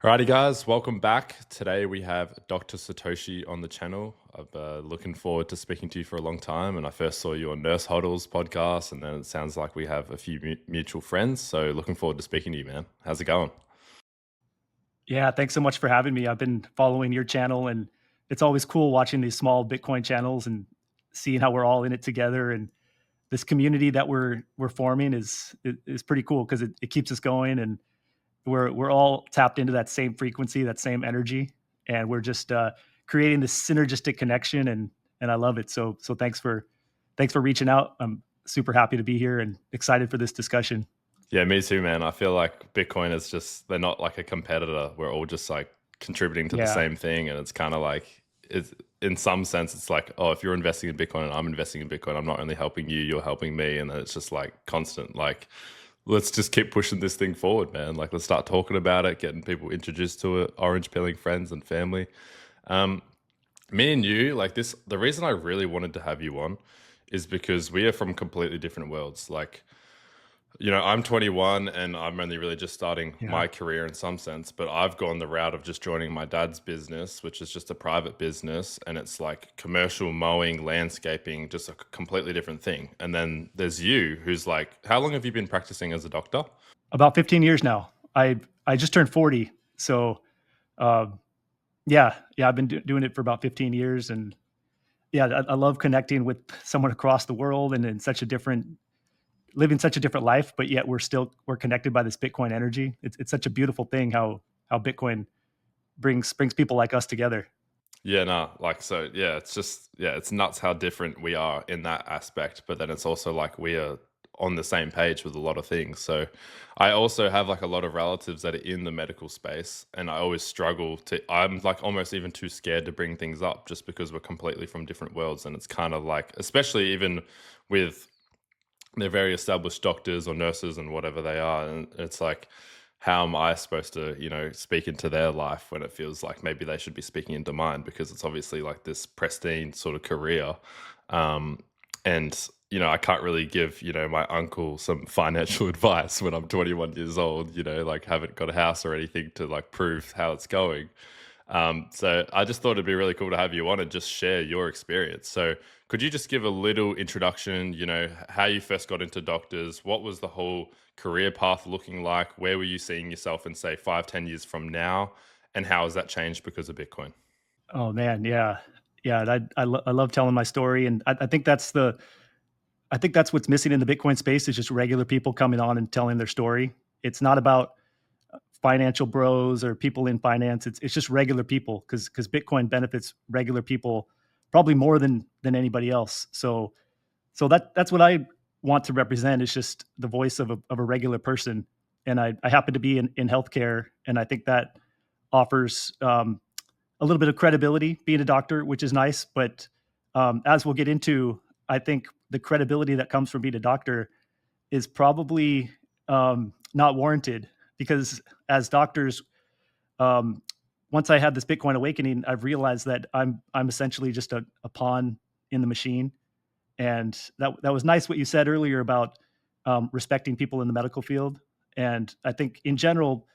Alrighty, guys, welcome back. Today we have Dr. Satoshi on the channel. I've looking forward to speaking to you for a long time, and I first saw you on Nurse Huddle's podcast, and then it sounds like we have a few mutual friends. So looking forward to speaking to you, man. How's it going? Yeah, thanks so much for having me. I've been following your channel, and it's always cool watching these small Bitcoin channels and seeing how we're all in it together. And this community that we're forming is pretty cool because it keeps us going, and we're all tapped into that same frequency, that same energy, and we're just creating this synergistic connection, and I love it. So thanks for reaching out. I'm super happy to be here and excited for this discussion. Yeah, me too, man. I feel like Bitcoin is just, they're not like a competitor. We're all just like contributing to the Yeah, same thing. And it's kind of like, it's in some sense, it's like, oh, if you're investing in Bitcoin and I'm investing in Bitcoin, I'm not only helping you, you're helping me. And then it's just like constant, like, let's just keep pushing this thing forward, man. Like, let's start talking about it, getting people introduced to it, orange pilling friends and family. Um, Me and you, like this, the reason I really wanted to have you on is because we are from completely different worlds. Like, I'm 21 and I'm only really just starting yeah. my career in some sense, but I've gone the route of just joining my dad's business, which is just a private business. And it's like commercial mowing, landscaping, just a completely different thing. And then there's you, who's like, how long have you been practicing as a doctor? About 15 years now. I just turned 40, so uh, yeah, I've been doing it for about 15 years, and yeah, I love connecting with someone across the world and in such a different living such a different life, but yet we're connected by this Bitcoin energy. It's such a beautiful thing how Bitcoin brings people like us together. Yeah, no, like, so yeah, it's just, yeah, it's nuts how different we are in that aspect. But then it's also like we are on the same page with a lot of things. So I also have like a lot of relatives that are in the medical space, and I always struggle to, I'm like almost even too scared to bring things up just because we're completely from different worlds. And it's kind of like, especially even with they're very established doctors or nurses and whatever they are, and it's like, how am I supposed to speak into their life when it feels like maybe they should be speaking into mine, because it's obviously like this pristine sort of career. Um and I can't really give my uncle some financial advice when I'm 21 years old, like haven't got a house or anything to like prove how it's going. So I just thought it'd be really cool to have you on and just share your experience. So could you just give a little introduction, how you first got into doctors? What was the whole career path looking like? Where were you seeing yourself in, say, 5, 10 years from now? And how has that changed because of Bitcoin? Oh man, yeah, yeah. I love telling my story, and I think that's what's missing in the Bitcoin space is just regular people coming on and telling their story. It's not about financial bros or people in finance. It's just regular people because Bitcoin benefits regular people probably more than anybody else. So that's what I want to represent is just the voice of a regular person. And I happen to be in healthcare, and I think that offers a little bit of credibility being a doctor, which is nice. But as we'll get into, I think the credibility that comes from being a doctor is probably not warranted because as doctors, um, once I had this Bitcoin awakening, I've realized that I'm essentially just a pawn in the machine. And that was nice what you said earlier about respecting people in the medical field. And I think in general,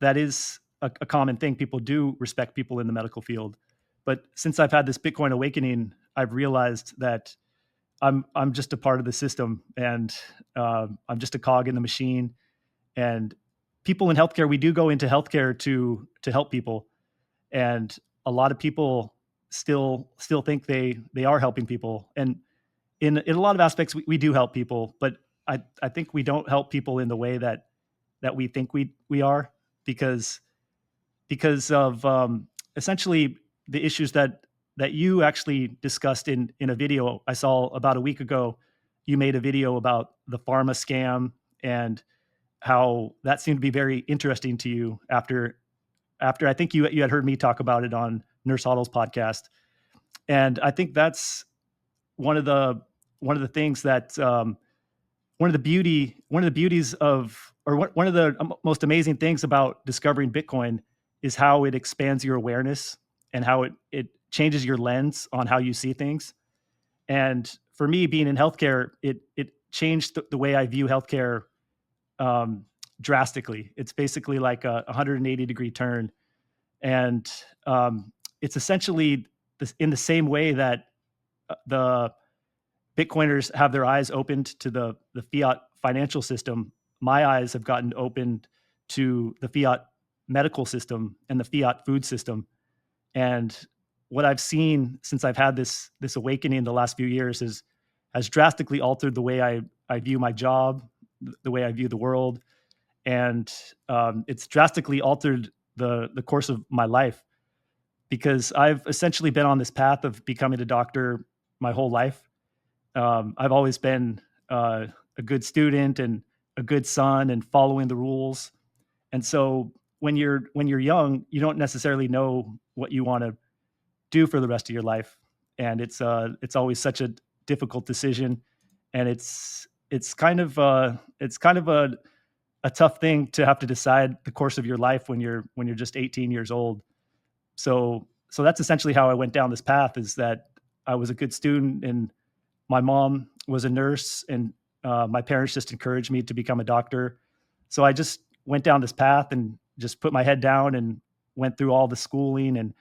that is a common thing. People do respect people in the medical field. But since I've had this Bitcoin awakening, I've realized that I'm just a part of the system, and I'm just a cog in the machine. And people in healthcare, we do go into healthcare to help people, and a lot of people still think they are helping people, and in a lot of aspects we do help people, but I think we don't help people in the way that we think we are because of essentially the issues that you actually discussed in a video I saw about a week ago. You made a video about the pharma scam and how that seemed to be very interesting to you after I think you had heard me talk about it on Nurse Huddle's podcast. And I think that's one of the one of the things that one of the beauties of or one of the most amazing things about discovering Bitcoin is how it expands your awareness and how it changes your lens on how you see things. And for me, being in healthcare, it changed the way I view healthcare, um, drastically. It's basically like a 180-degree turn, and it's essentially in the same way that the Bitcoiners have their eyes opened to the fiat financial system. My eyes have gotten opened to the fiat medical system and the fiat food system. And what I've seen since I've had this awakening the last few years has drastically altered the way I view my job, the way I view the world, and it's drastically altered the course of my life, because I've essentially been on this path of becoming a doctor my whole life. I've always been a good student and a good son and following the rules. And so when you're young, you don't necessarily know what you want to do for the rest of your life, and it's always such a difficult decision, and it's kind of a tough thing to have to decide the course of your life when you're just 18 years old. So that's essentially how I went down this path, is that I was a good student, and my mom was a nurse, and my parents just encouraged me to become a doctor. So I just went down this path and just put my head down and went through all the schooling and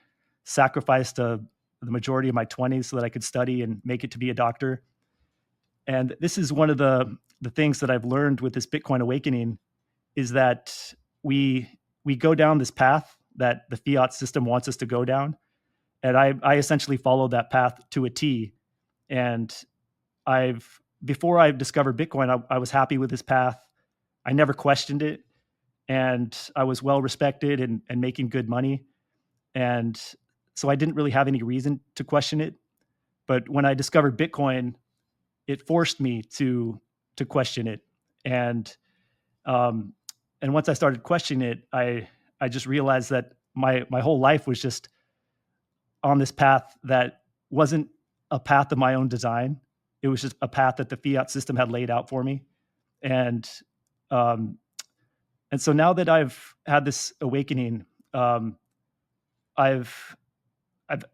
sacrificed the majority of my 20s so that I could study and make it to be a doctor. And this is one of the things that I've learned with this Bitcoin awakening, is that we go down this path that the fiat system wants us to go down, and I essentially followed that path to a T. And before I discovered Bitcoin, I was happy with this path. I never questioned it, and I was well respected and making good money. And so I didn't really have any reason to question it. But when I discovered Bitcoin, it forced me to question it. And um, and once I started questioning it, I just realized that my whole life was just on this path that wasn't a path of my own design. It was just a path that the fiat system had laid out for me. And um, and so now that I've had this awakening, um, I've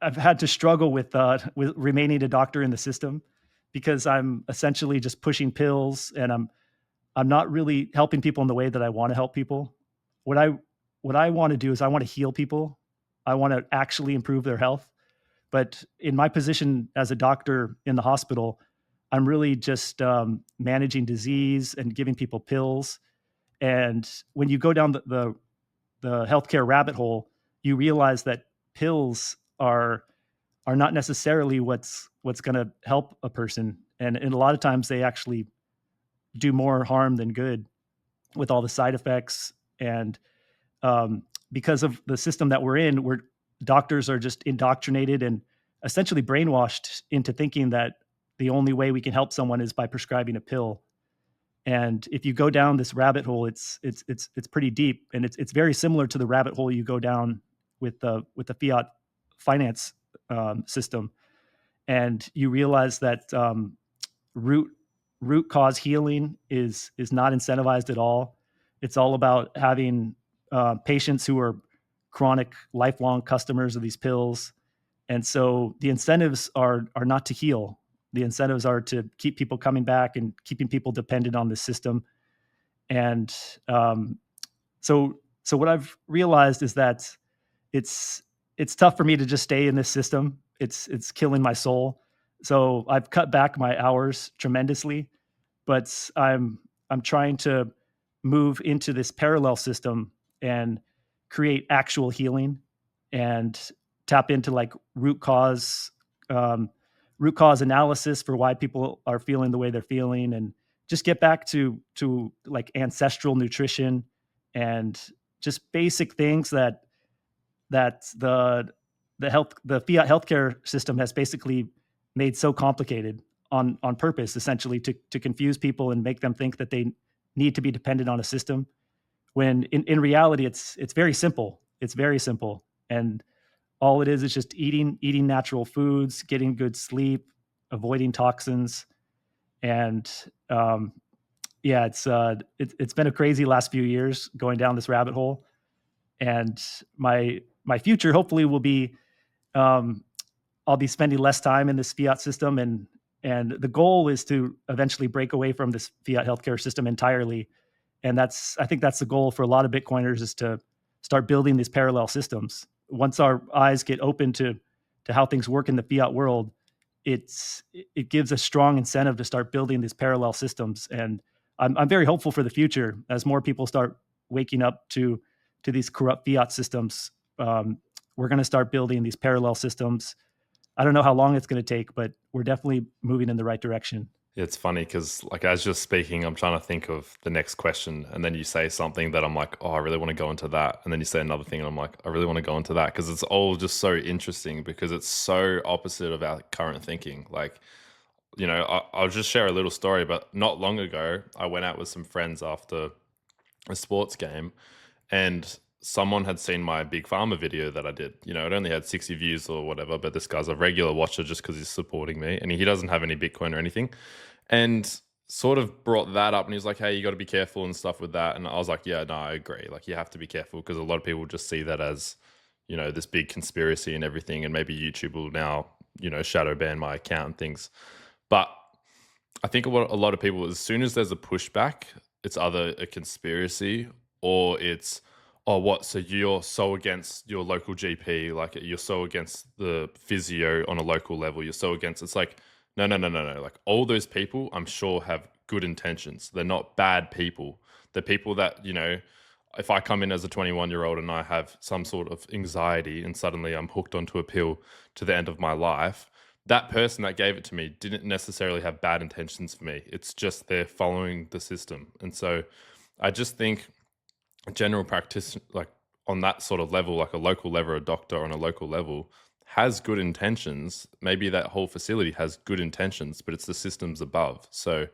I've had to struggle with remaining a doctor in the system, because I'm essentially just pushing pills, and I'm not really helping people in the way that I want to help people. What I what I want to do is I want to heal people. I want to actually improve their health. But in my position as a doctor in the hospital, I'm really just managing disease and giving people pills. And when you go down the healthcare rabbit hole, you realize that pills are not necessarily what's going to help a person, and a lot of times they actually do more harm than good with all the side effects. And because of the system that we're in, where doctors are just indoctrinated and essentially brainwashed into thinking that the only way we can help someone is by prescribing a pill. And if you go down this rabbit hole, it's pretty deep, and it's very similar to the rabbit hole you go down with the fiat finance system. And you realize that root root cause healing is not incentivized at all. It's all about having patients who are chronic, lifelong customers of these pills, and so the incentives are not to heal. The incentives are to keep people coming back and keeping people dependent on the system. And so what I've realized is that it's it's tough for me to just stay in this system. It's killing my soul. So I've cut back my hours tremendously, but I'm trying to move into this parallel system and create actual healing, and tap into like um, root cause analysis for why people are feeling the way they're feeling, and just get back to like ancestral nutrition and just basic things that the fiat healthcare system has basically made so complicated on purpose, essentially to confuse people and make them think that they need to be dependent on a system, when in reality it's very simple. It's very simple. And all it is just eating natural foods, getting good sleep, avoiding toxins. And yeah, it's been a crazy last few years going down this rabbit hole. And my future hopefully will be, um, I'll be spending less time in this fiat system, and the goal is to eventually break away from this fiat healthcare system entirely And I think that's the goal for a lot of Bitcoiners, is to start building these parallel systems. Once our eyes get open to how things work in the fiat world, it gives a strong incentive to start building these parallel systems. And I'm very hopeful for the future as more people start waking up to these corrupt fiat systems. We're going to start building these parallel systems. I don't know how long it's going to take, but we're definitely moving in the right direction. It's funny because, like, as you're speaking, I'm trying to think of the next question, and then you say something that I'm like, oh, I really want to go into that, and then you say another thing, and I'm like, I really want to go into that, because it's all just so interesting because it's so opposite of our current thinking. Like, I'll just share a little story, but not long ago, I went out with some friends after a sports game, and someone had seen my Big Pharma video that I did. It only had 60 views or whatever, but this guy's a regular watcher just because he's supporting me, and he doesn't have any Bitcoin or anything. And sort of brought that up, and he was like, hey, you got to be careful and stuff with that. And I was like, yeah, no, I agree. Like, you have to be careful because a lot of people just see that as, this big conspiracy and everything. And maybe YouTube will now, shadow ban my account and things. But I think what a lot of people, as soon as there's a pushback, it's either a conspiracy or it's, oh, what? So you're so against your local GP, like you're so against the physio on a local level. You're so against. It's like, no, no, no, no, no. Like, all those people, I'm sure, have good intentions. They're not bad people. They're people that, if I come in as a 21-year-old and I have some sort of anxiety and suddenly I'm hooked onto a pill to the end of my life, that person that gave it to me didn't necessarily have bad intentions for me. It's just they're following the system. And so I just think a general practitioner, like on that sort of level, like a local level, a doctor on a local level, has good intentions. Maybe that whole facility has good intentions, but it's the systems above. So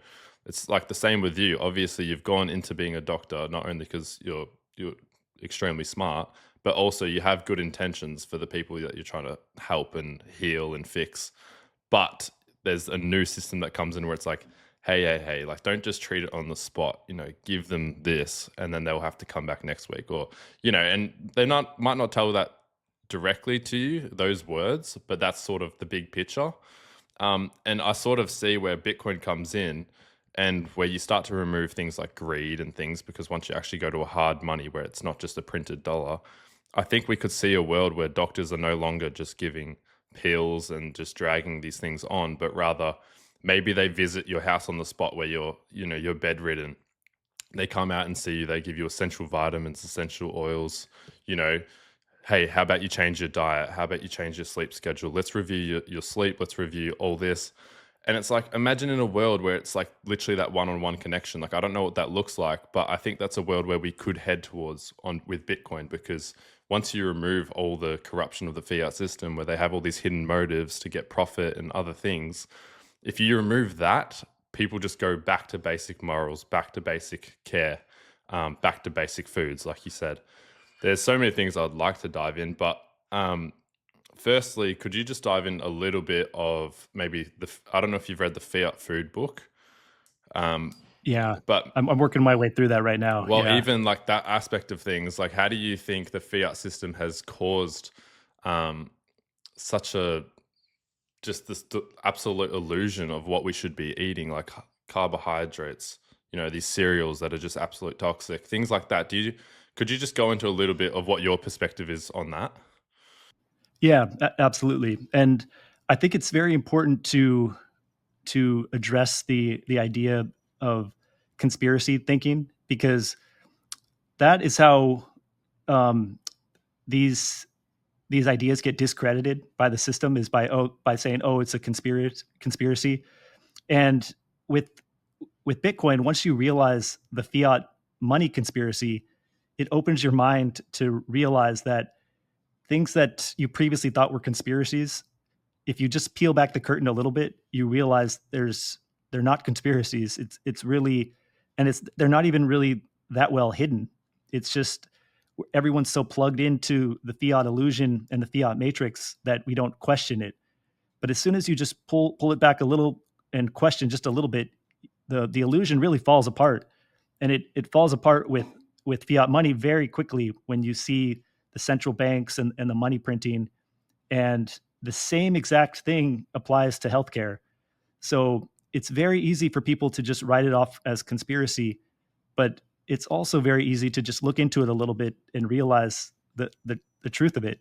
it's like the same with you. Obviously, you've gone into being a doctor not only because you're extremely smart, but also you have good intentions for the people that you're trying to help and heal and fix. But there's a new system that comes in where it's like, hey, like, don't just treat it on the spot, give them this, and then they'll have to come back next week, or, and they might not tell that directly to you, those words, but that's sort of the big picture. And I sort of see where Bitcoin comes in, and where you start to remove things like greed and things, because once you actually go to a hard money where it's not just a printed dollar, I think we could see a world where doctors are no longer just giving pills and just dragging these things on, but rather maybe they visit your house on the spot where you're bedridden. They come out and see you. They give you essential vitamins, essential oils, hey, how about you change your diet? How about you change your sleep schedule? Let's review your sleep. Let's review all this. And it's like, imagine in a world where it's like literally that one-on-one connection. Like, I don't know what that looks like, but I think that's a world where we could head towards with Bitcoin, because once you remove all the corruption of the fiat system where they have all these hidden motives to get profit and other things, if you remove that, people just go back to basic morals, back to basic care, back to basic foods, like you said. There's so many things I'd like to dive in, but firstly, could you just dive in a little bit of maybe I don't know if you've read the Fiat Food book, Yeah, but I'm working my way through that right now. well, Yeah. even like that aspect of things, like how do you think the fiat system has caused such a just this absolute illusion of what we should be eating, like carbohydrates, these cereals that are just absolute toxic, things like that. Could you just go into a little bit of what your perspective is on that? Yeah, absolutely. And I think it's very important to address the idea of conspiracy thinking, because that is how um, these ideas get discredited by the system, is by saying, oh, it's a conspiracy. And with Bitcoin, once you realize the fiat money conspiracy, it opens your mind to realize that things that you previously thought were conspiracies, if you just peel back the curtain a little bit, you realize they're not conspiracies. It's really, and they're not even really that well hidden. It's just everyone's so plugged into the fiat illusion and the fiat matrix that we don't question it. But as soon as you just pull it back a little and question just a little bit, the illusion really falls apart. And it falls apart with fiat money very quickly when you see the central banks and the money printing. And the same exact thing applies to healthcare. So it's very easy for people to just write it off as conspiracy. But it's also very easy to just look into it a little bit and realize the truth of it.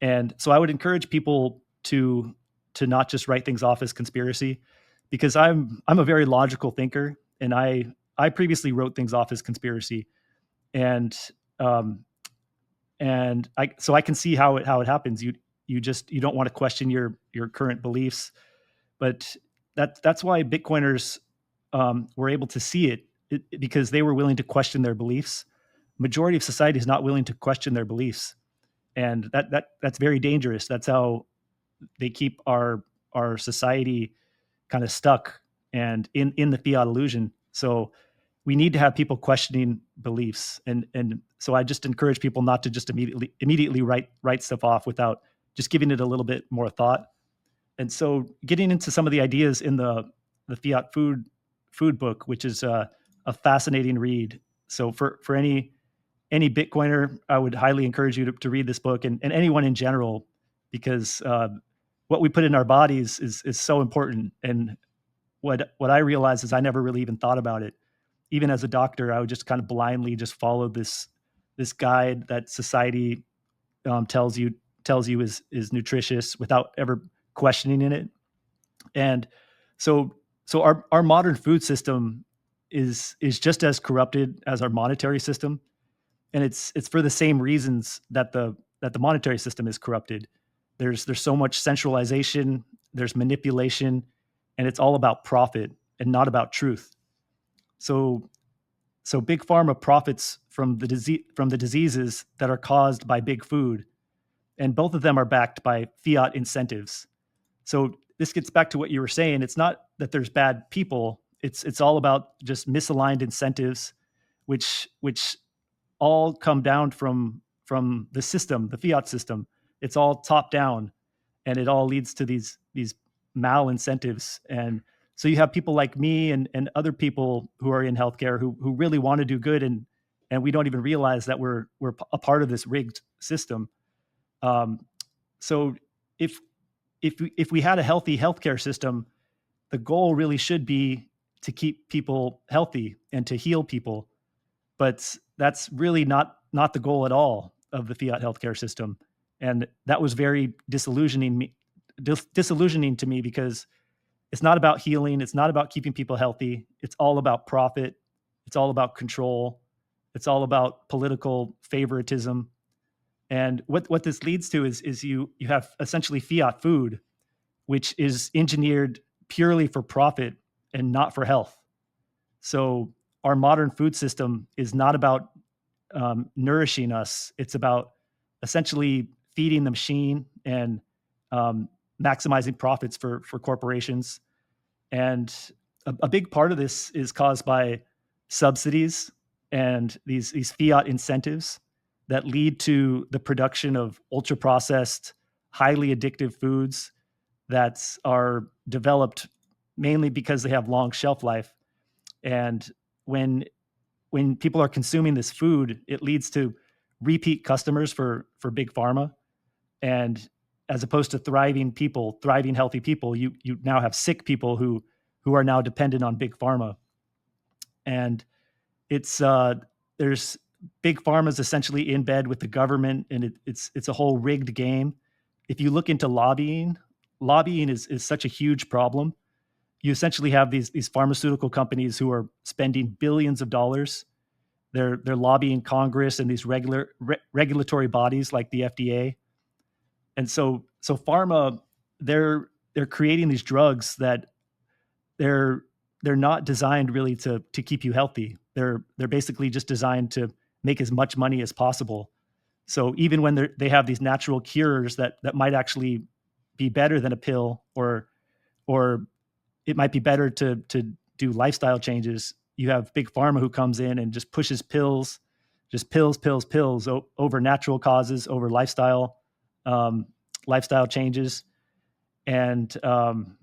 And so I would encourage people to not just write things off as conspiracy, because I'm a very logical thinker, and I previously wrote things off as conspiracy, and um, I can see how it happens. You don't want to question your current beliefs, but that's why Bitcoiners were able to see it because they were willing to question their beliefs. Majority of society is not willing to question their beliefs, and that's very dangerous. That's how they keep our society kind of stuck and in the fiat illusion. So we need to have people questioning beliefs, and so I just encourage people not to just immediately write stuff off without just giving it a little bit more thought. And so getting into some of the ideas in the fiat food book, which is a fascinating read. So for any Bitcoiner, I would highly encourage you to read this book, and anyone in general, because what we put in our bodies is so important. And what I realized is I never really even thought about it. Even as a doctor, I would just kind of blindly just follow this guide that society tells you is nutritious without ever questioning in it. And so our modern food system is just as corrupted as our monetary system, and it's for the same reasons that the monetary system is corrupted. There's so much centralization, there's manipulation, and it's all about profit and not about truth. So so big pharma profits from the diseases that are caused by big food, and both of them are backed by fiat incentives. So this gets back to what you were saying. It's not that there's bad people. It's all about just misaligned incentives, which all come down from the system, the fiat system. It's all top down, and it all leads to these mal incentives. And so you have people like me and other people who are in healthcare who really want to do good, and we don't even realize that we're a part of this rigged system. Um, so if if we had a healthy healthcare system, the goal really should be to keep people healthy and to heal people. But that's really not the goal at all of the fiat healthcare system, and that was very disillusioning to me, because it's not about healing, it's not about keeping people healthy. It's all about profit. It's all about control. It's all about political favoritism. And what this leads to is you have essentially fiat food, which is engineered purely for profit and not for health. So our modern food system is not about nourishing us. It's about essentially feeding the machine and maximizing profits for corporations. And a big part of this is caused by subsidies and these fiat incentives that lead to the production of ultra processed, highly addictive foods that are developed mainly because they have long shelf life. And when people are consuming this food, it leads to repeat customers for big pharma. And as opposed to thriving healthy people, you now have sick people who are now dependent on big pharma. And it's there's big pharma is essentially in bed with the government, and it's a whole rigged game. If you look into lobbying is such a huge problem. You essentially have these pharmaceutical companies who are spending billions of dollars. They're lobbying Congress and these regulatory bodies like the FDA. And so pharma, they're creating these drugs that they're they're not designed really to keep you healthy. They're basically just designed to make as much money as possible. So even when they have these natural cures that might actually be better than a pill, or it might be better to do lifestyle changes, you have big pharma who comes in and just pushes pills, just pills over natural causes, over um, lifestyle changes. And um,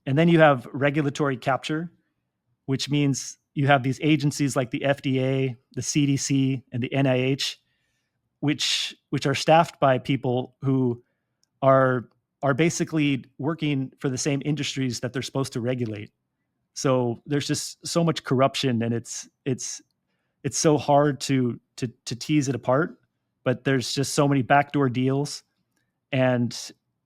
and then you have regulatory capture, which means you have these agencies like the FDA, the CDC, and the NIH, which are staffed by people who are are basically working for the same industries that they're supposed to regulate. So there's just so much corruption, and it's so hard to tease it apart. But there's just so many backdoor deals, and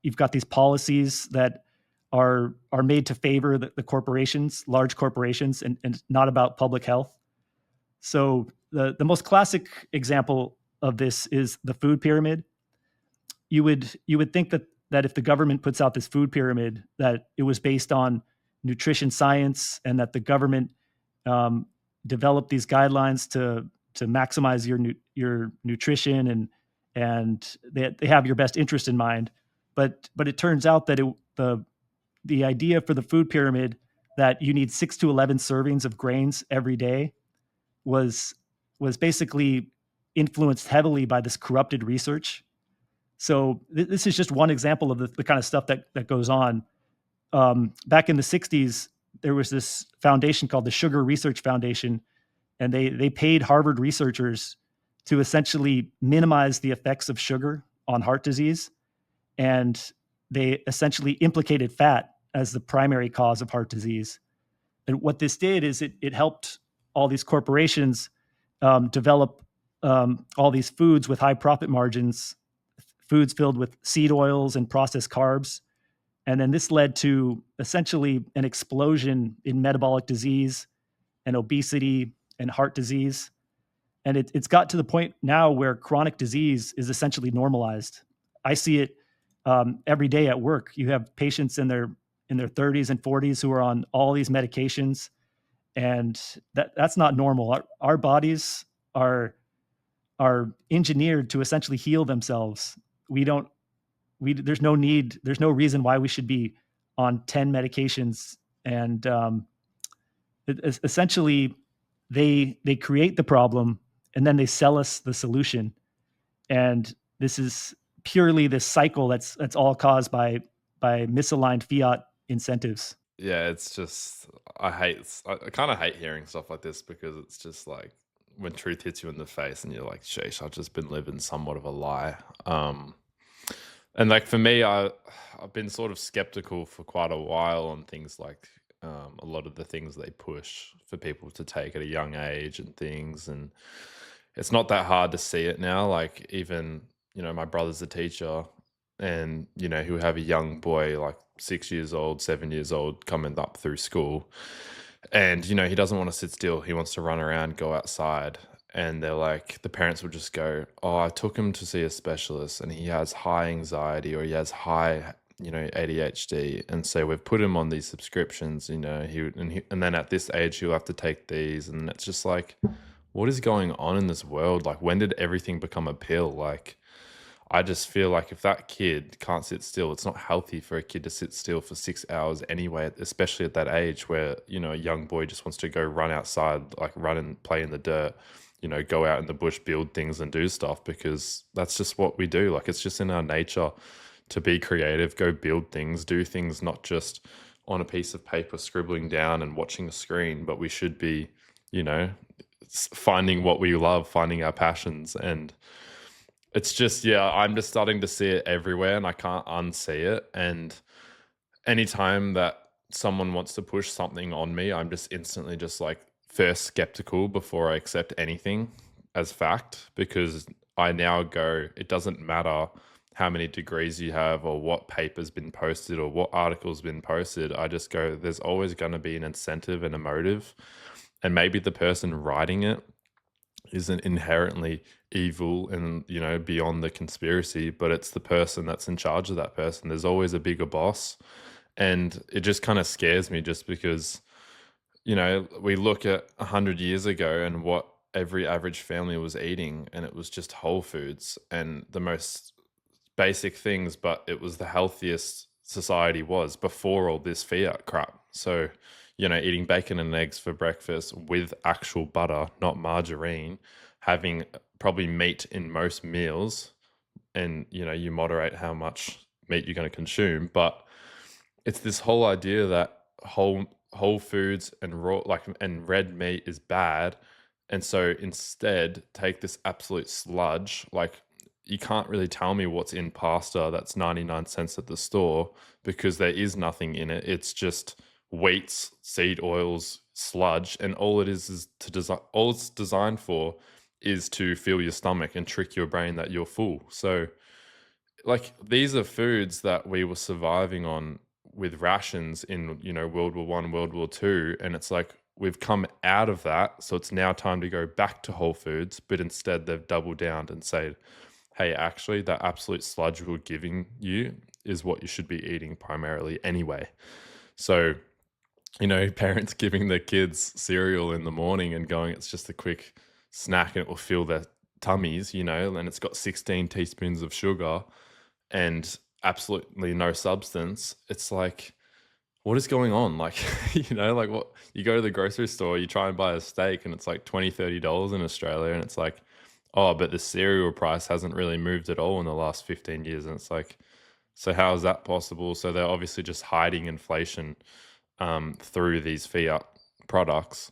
you've got these policies that are made to favor the corporations, large corporations, and not about public health. So the most classic example of this is the food pyramid. You would think that if the government puts out this food pyramid, that it was based on nutrition science, and that the government um, developed these guidelines to maximize your nutrition, and they have your best interest in mind. But it turns out that the idea for the food pyramid, that you need 6 to 11 servings of grains every day, was was basically influenced heavily by this corrupted research. So this is just one example of the kind of stuff that goes on. Back in the 60s, there was this foundation called the Sugar Research Foundation, and they paid Harvard researchers to essentially minimize the effects of sugar on heart disease, and they essentially implicated fat as the primary cause of heart disease. And what this did is it helped all these corporations develop all these foods with high profit margins, foods filled with seed oils and processed carbs. And then this led to essentially an explosion in metabolic disease and obesity and heart disease. And it's got to the point now where chronic disease is essentially normalized. I see it every day at work. You have patients in their 30s and 40s who are on all these medications, and that's not normal. Our bodies are are engineered to essentially heal themselves. We don't we there's no reason why we should be on 10 medications. And essentially they create the problem, and then they sell us the solution. And this is purely this cycle that's all caused by misaligned fiat incentives. Yeah, it's just I kind of hate hearing stuff like this because it's just like when truth hits you in the face and you're like, sheesh, I've just been living somewhat of a lie. And like for me, I've been sort of skeptical for quite a while on things like a lot of the things they push for people to take at a young age and things. And it's not that hard to see it now. Like even, my brother's a teacher, and, he'll have a young boy like 6 years old, 7 years old coming up through school. And, he doesn't want to sit still. He wants to run around, go outside. And they're like, the parents will just go, oh, I took him to see a specialist and he has high anxiety, or he has high, ADHD. And so we've put him on these subscriptions, and then at this age, he'll have to take these. And it's just like, what is going on in this world? Like, when did everything become a pill? Like, I just feel like if that kid can't sit still, it's not healthy for a kid to sit still for 6 hours anyway, especially at that age where, a young boy just wants to go run outside, like run and play in the dirt, go out in the bush, build things and do stuff, because that's just what we do. Like, it's just in our nature to be creative, go build things, do things, not just on a piece of paper scribbling down and watching a screen, but we should be, finding what we love, finding our passions. And it's just, yeah, I'm just starting to see it everywhere and I can't unsee it. And anytime that someone wants to push something on me, I'm just instantly just like first skeptical before I accept anything as fact, because I now go, it doesn't matter how many degrees you have or what paper's been posted or what article's been posted. I just go, there's always going to be an incentive and a motive. And maybe the person writing it isn't inherently evil and, beyond the conspiracy, but it's the person that's in charge of that person. There's always a bigger boss. And it just kind of scares me, just because, we look at 100 years ago and what every average family was eating, and it was just whole foods and the most basic things, but it was the healthiest society was before all this fiat crap. So, eating bacon and eggs for breakfast with actual butter, not margarine, having probably meat in most meals, and, you moderate how much meat you're going to consume. But it's this whole idea that whole foods and raw, like, and red meat is bad. And so instead take this absolute sludge. Like, you can't really tell me what's in pasta that's 99 cents at the store, because there is nothing in it. It's just wheats, seed oils, sludge, and all it is to design. All it's designed for is to fill your stomach and trick your brain that you're full. So, like, these are foods that we were surviving on with rations in, World War One, World War Two, and it's like we've come out of that, so it's now time to go back to whole foods, but instead they've doubled down and said, hey, actually, that absolute sludge we're giving you is what you should be eating primarily anyway. So, parents giving their kids cereal in the morning and going, it's just a quick snack and it will fill their tummies, and it's got 16 teaspoons of sugar and absolutely no substance. It's like, what is going on? Like, like, what, you go to the grocery store, you try and buy a steak and it's like $20, $30 in Australia. And it's like, oh, but the cereal price hasn't really moved at all in the last 15 years. And it's like, so how is that possible? So they're obviously just hiding inflation through these fiat products.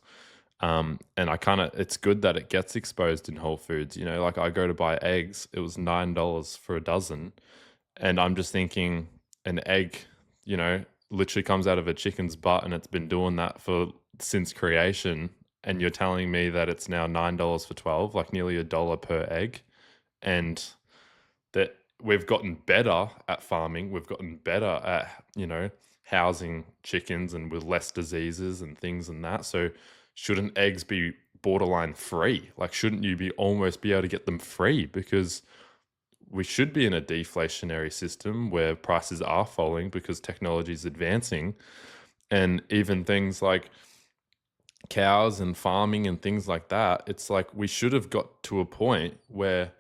And it's good that it gets exposed in Whole Foods. Like, I go to buy eggs, it was $9 for a dozen. And I'm just thinking, an egg, literally comes out of a chicken's butt and it's been doing that since creation. And you're telling me that it's now $9 for 12, like nearly $1 per egg. And that we've gotten better at farming, we've gotten better at, housing chickens and with less diseases and things and that. So shouldn't eggs be borderline free? Like, shouldn't you almost be able to get them free? Because we should be in a deflationary system where prices are falling because technology is advancing. And even things like cows and farming and things like that, it's like we should have got to a point where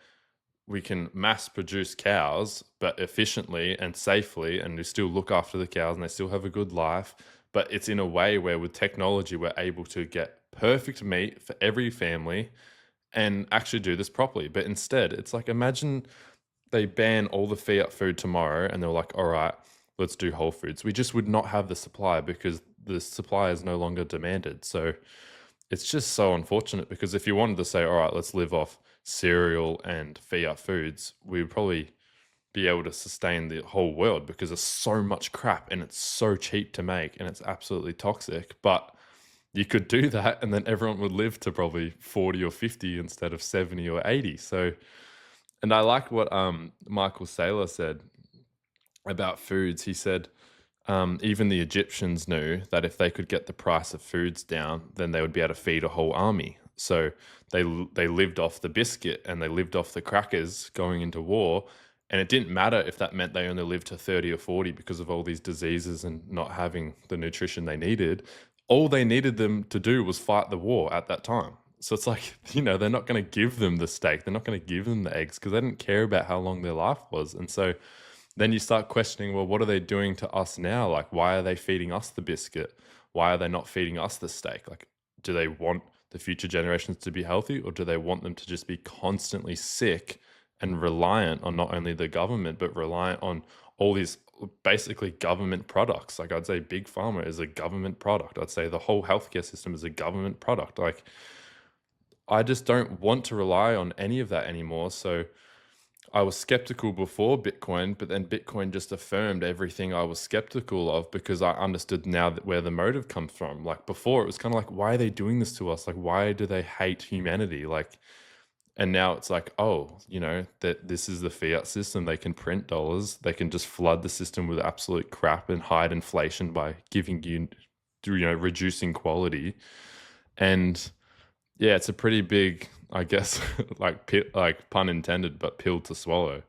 we can mass produce cows, but efficiently and safely, and we still look after the cows and they still have a good life. But it's in a way where with technology, we're able to get perfect meat for every family and actually do this properly. But instead, it's like, imagine they ban all the fiat food tomorrow and they're like, all right, let's do Whole Foods. We just would not have the supply because the supply is no longer demanded. So it's just so unfortunate, because if you wanted to say, all right, let's live off cereal and fiat foods, we would probably be able to sustain the whole world because there's so much crap and it's so cheap to make and it's absolutely toxic. But you could do that and then everyone would live to probably 40 or 50 instead of 70 or 80. So, and I like what Michael Saylor said about foods. He said, even the Egyptians knew that if they could get the price of foods down, then they would be able to feed a whole army. So they lived off the biscuit and they lived off the crackers going into war. And it didn't matter if that meant they only lived to 30 or 40 because of all these diseases and not having the nutrition they needed. All they needed them to do was fight the war at that time. So it's like, they're not going to give them the steak. They're not going to give them the eggs because they didn't care about how long their life was. And so then you start questioning, well, what are they doing to us now? Like, why are they feeding us the biscuit? Why are they not feeding us the steak? Like, do they want the future generations to be healthy, or do they want them to just be constantly sick and reliant on not only the government, but reliant on all these basically government products? Like, I'd say Big Pharma is a government product. I'd say the whole healthcare system is a government product. Like, I just don't want to rely on any of that anymore. So I was skeptical before Bitcoin, but then Bitcoin just affirmed everything I was skeptical of because I understood now that where the motive comes from. Like, before, it was kind of like, why are they doing this to us? Like, why do they hate humanity? Like, and now it's like, oh, that this is the fiat system. They can print dollars. They can just flood the system with absolute crap and hide inflation by giving you, reducing quality. And yeah, it's a pretty big, I guess, like pun intended, but pill to swallow,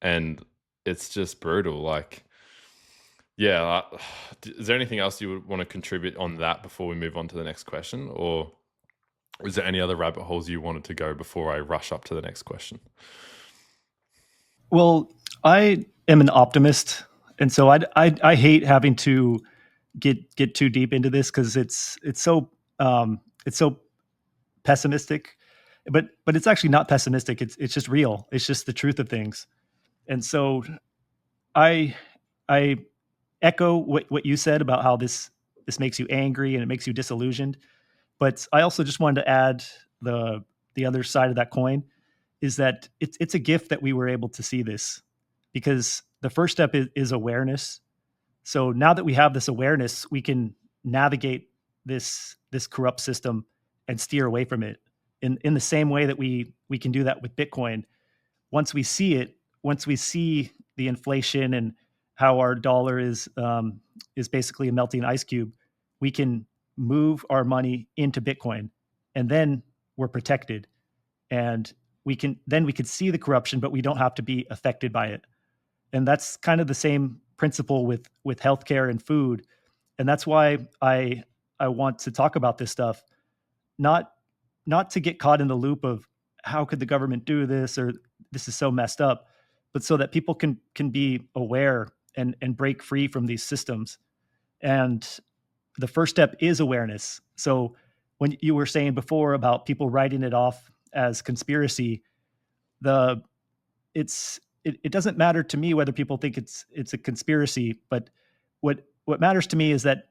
and it's just brutal. Like, yeah, is there anything else you would want to contribute on that before we move on to the next question, or is there any other rabbit holes you wanted to go before I rush up to the next question? Well, I am an optimist, and so I hate having to get too deep into this because it's so pessimistic, but it's actually not pessimistic. It's just real. It's just the truth of things. And so I echo what you said about how this makes you angry and it makes you disillusioned. But I also just wanted to add the other side of that coin is that it's a gift that we were able to see this, because the first step is awareness. So now that we have this awareness, we can navigate this corrupt system and steer away from it. In the same way that we can do that with Bitcoin, once we see it, once we see the inflation and how our dollar is basically a melting ice cube, we can move our money into Bitcoin, and then we're protected, and we can see the corruption, but we don't have to be affected by it. And that's kind of the same principle with healthcare and food, and that's why I want to talk about this stuff, not to get caught in the loop of how could the government do this, or this is so messed up, but so that people can be aware and break free from these systems. And the first step is awareness. So when you were saying before about people writing it off as conspiracy, the it doesn't matter to me whether people think it's a conspiracy, but what matters to me is that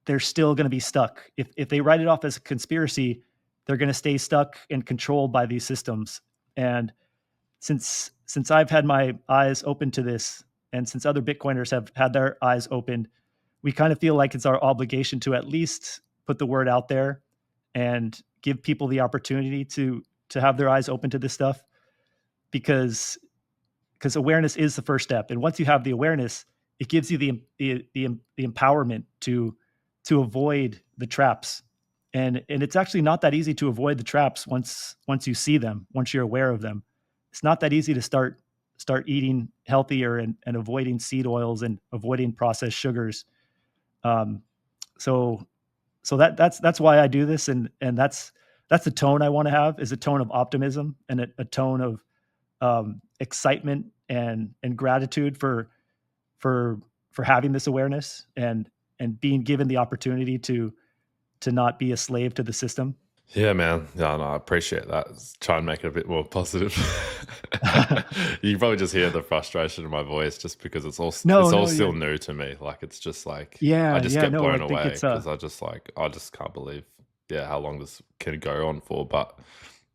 they're still going to be stuck. If they write it off as a conspiracy, they're going to stay stuck and controlled by these systems. And since I've had my eyes open to this, and since other Bitcoiners have had their eyes opened, we kind of feel like it's our obligation to at least put the word out there and give people the opportunity to have their eyes open to this stuff, because awareness is the first step. And once you have the awareness, it gives you the empowerment to avoid the traps. And it's actually not that easy to avoid the traps once you see them, once you're aware of them. It's not that easy to start eating healthier and avoiding seed oils and avoiding processed sugars. So that's why I do this, and that's the tone I want to have, is a tone of optimism and a tone of excitement and gratitude for having this awareness and being given the opportunity to not be a slave to the system. Yeah, man. Yeah, no, I appreciate that. Try and make it a bit more positive. You can probably just hear the frustration in my voice, just because it's all still new to me. Like, it's just like, I just get blown away, because I just can't believe, how long this can go on for. But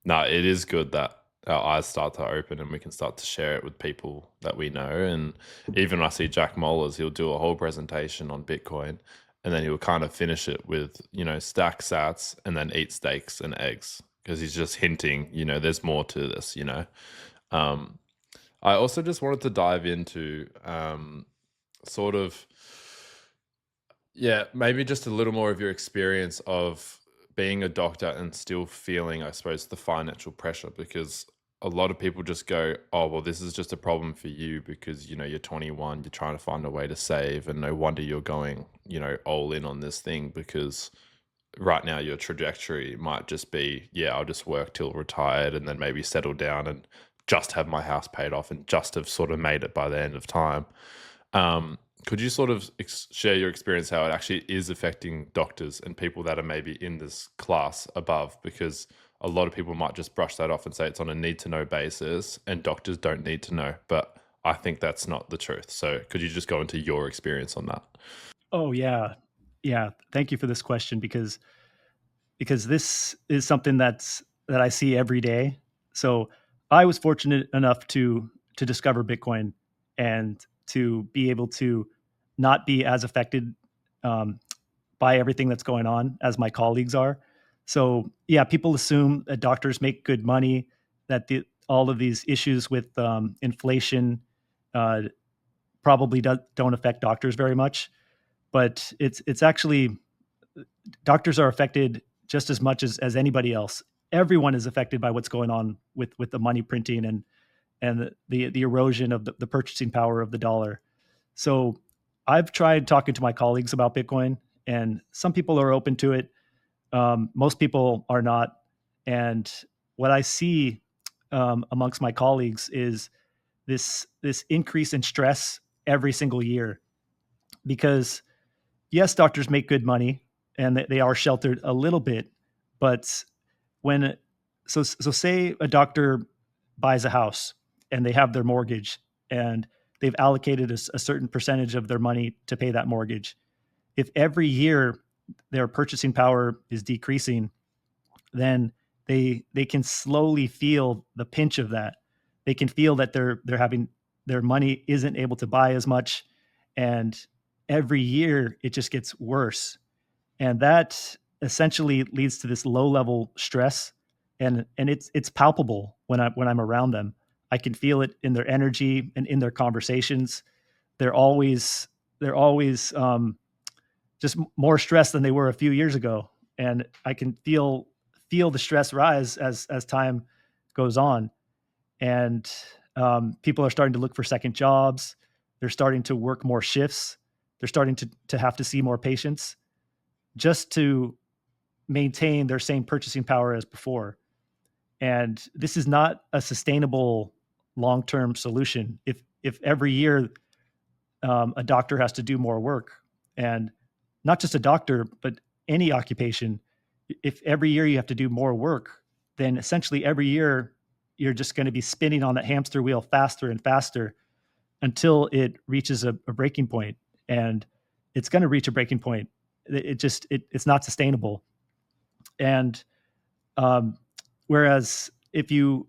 no, it is good that our eyes start to open and we can start to share it with people that we know. And even when I see Jack Mollers, he'll do a whole presentation on Bitcoin, and then he'll kind of finish it with, stack sats and then eat steaks and eggs, because he's just hinting, there's more to this, I also just wanted to dive into sort of, maybe just a little more of your experience of being a doctor and still feeling, I suppose, the financial pressure, because a lot of people just go, oh, well, this is just a problem for you because, you're 21, you're trying to find a way to save, and no wonder you're going, all in on this thing, because right now your trajectory might just be, I'll just work till retired and then maybe settle down and just have my house paid off and just have sort of made it by the end of time. Could you sort of share your experience how it actually is affecting doctors and people that are maybe in this class above? Because a lot of people might just brush that off and say it's on a need-to-know basis and doctors don't need to know. But I think that's not the truth. So could you just go into your experience on that? Oh, yeah. Yeah. Thank you for this question, because this is something that I see every day. So I was fortunate enough to discover Bitcoin and to be able to not be as affected by everything that's going on as my colleagues are. So yeah, people assume that doctors make good money, that all of these issues with inflation probably don't affect doctors very much, but it's actually, doctors are affected just as much as anybody else. Everyone is affected by what's going on with the money printing and the erosion of the purchasing power of the dollar. So I've tried talking to my colleagues about Bitcoin, and some people are open to it. Most people are not. And what I see amongst my colleagues is this increase in stress every single year, because yes, doctors make good money and they are sheltered a little bit, but when so say a doctor buys a house and they have their mortgage and they've allocated a certain percentage of their money to pay that mortgage. If every year their purchasing power is decreasing, then they can slowly feel the pinch of that. They can feel that they're having, their money isn't able to buy as much, and every year it just gets worse. And that essentially leads to this low level stress, and it's palpable when I'm around them. I can feel it in their energy and in their conversations. They're always just more stressed than they were a few years ago, and I can feel the stress rise as time goes on. And people are starting to look for second jobs. They're starting to work more shifts. They're starting to have to see more patients just to maintain their same purchasing power as before. And this is not a sustainable long-term solution. If every year a doctor has to do more work, and not just a doctor, but any occupation, if every year you have to do more work, then essentially every year you're just going to be spinning on that hamster wheel faster and faster until it reaches a breaking point. And it's going to reach a breaking point. It's not sustainable. And um, whereas if you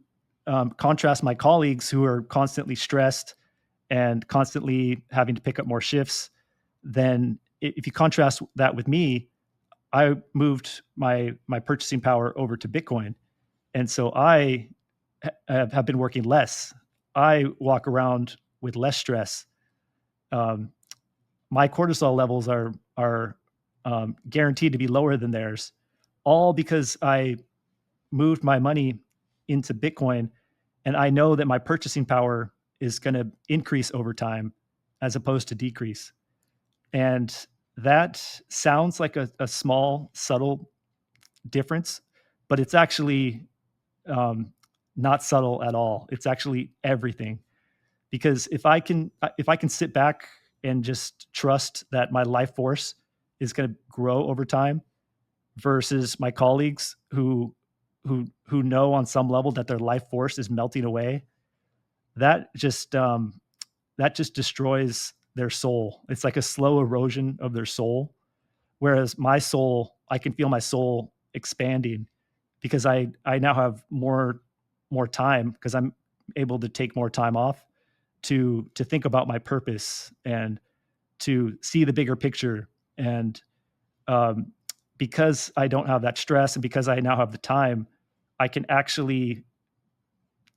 contrast my colleagues who are constantly stressed and constantly having to pick up more shifts, then if you contrast that with me, I moved my purchasing power over to Bitcoin, and so I have been working less. I walk around with less stress. Um, my cortisol levels are guaranteed to be lower than theirs, all because I moved my money into Bitcoin, and I know that my purchasing power is going to increase over time as opposed to decrease. And that sounds like a small, subtle difference, but it's actually not subtle at all. It's actually everything. Because if I can sit back and just trust that my life force is going to grow over time versus my colleagues who know on some level that their life force is melting away, that just destroys their soul. It's like a slow erosion of their soul. Whereas my soul, I can feel my soul expanding because I now have more time because I'm able to take more time off to think about my purpose and to see the bigger picture. And um, because I don't have that stress and because I now have the time, I can actually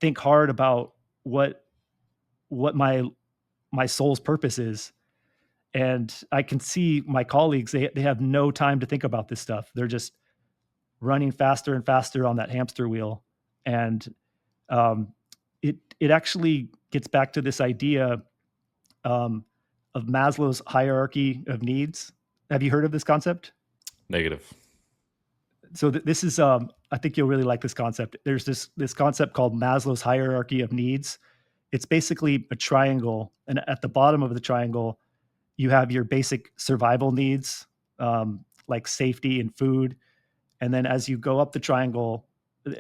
think hard about what my soul's purpose is. And I can see my colleagues, they have no time to think about this stuff. They're just running faster and faster on that hamster wheel. And um, it actually gets back to this idea um, of Maslow's hierarchy of needs. Have you heard of this concept? Negative. So this is I think you'll really like this concept. There's this concept called Maslow's hierarchy of needs. It's basically a triangle, and at the bottom of the triangle, you have your basic survival needs, like safety and food. And then as you go up the triangle,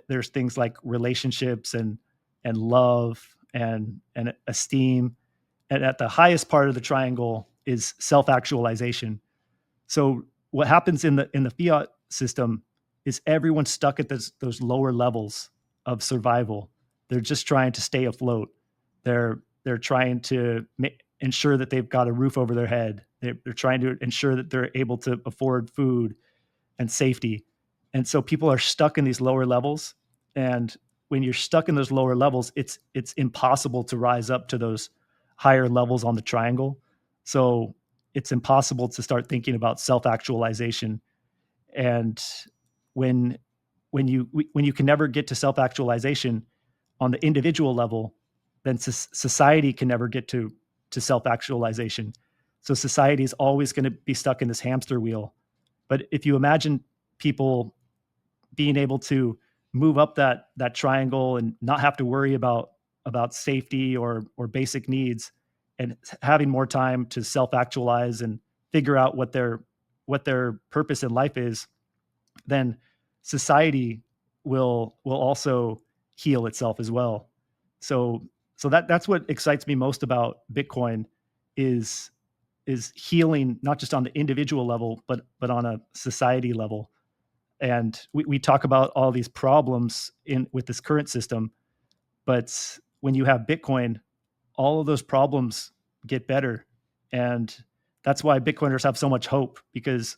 there's things like relationships and love and esteem. And at the highest part of the triangle is self-actualization. So what happens in the fiat system is everyone's stuck at those lower levels of survival. They're just trying to stay afloat. They're trying to ensure that they've got a roof over their head. They're trying to ensure that they're able to afford food and safety. And so people are stuck in these lower levels. And when you're stuck in those lower levels, it's impossible to rise up to those higher levels on the triangle. So it's impossible to start thinking about self-actualization. And when when you can never get to self-actualization on the individual level, then society can never get to self-actualization. So society is always going to be stuck in this hamster wheel. But if you imagine people being able to move up that triangle and not have to worry about safety or basic needs, and having more time to self-actualize and figure out what their purpose in life is, then society will also heal itself as well. So that's what excites me most about Bitcoin is healing, not just on the individual level, but on a society level. And we talk about all these problems in with this current system, but when you have Bitcoin, all of those problems get better. And that's why Bitcoiners have so much hope, because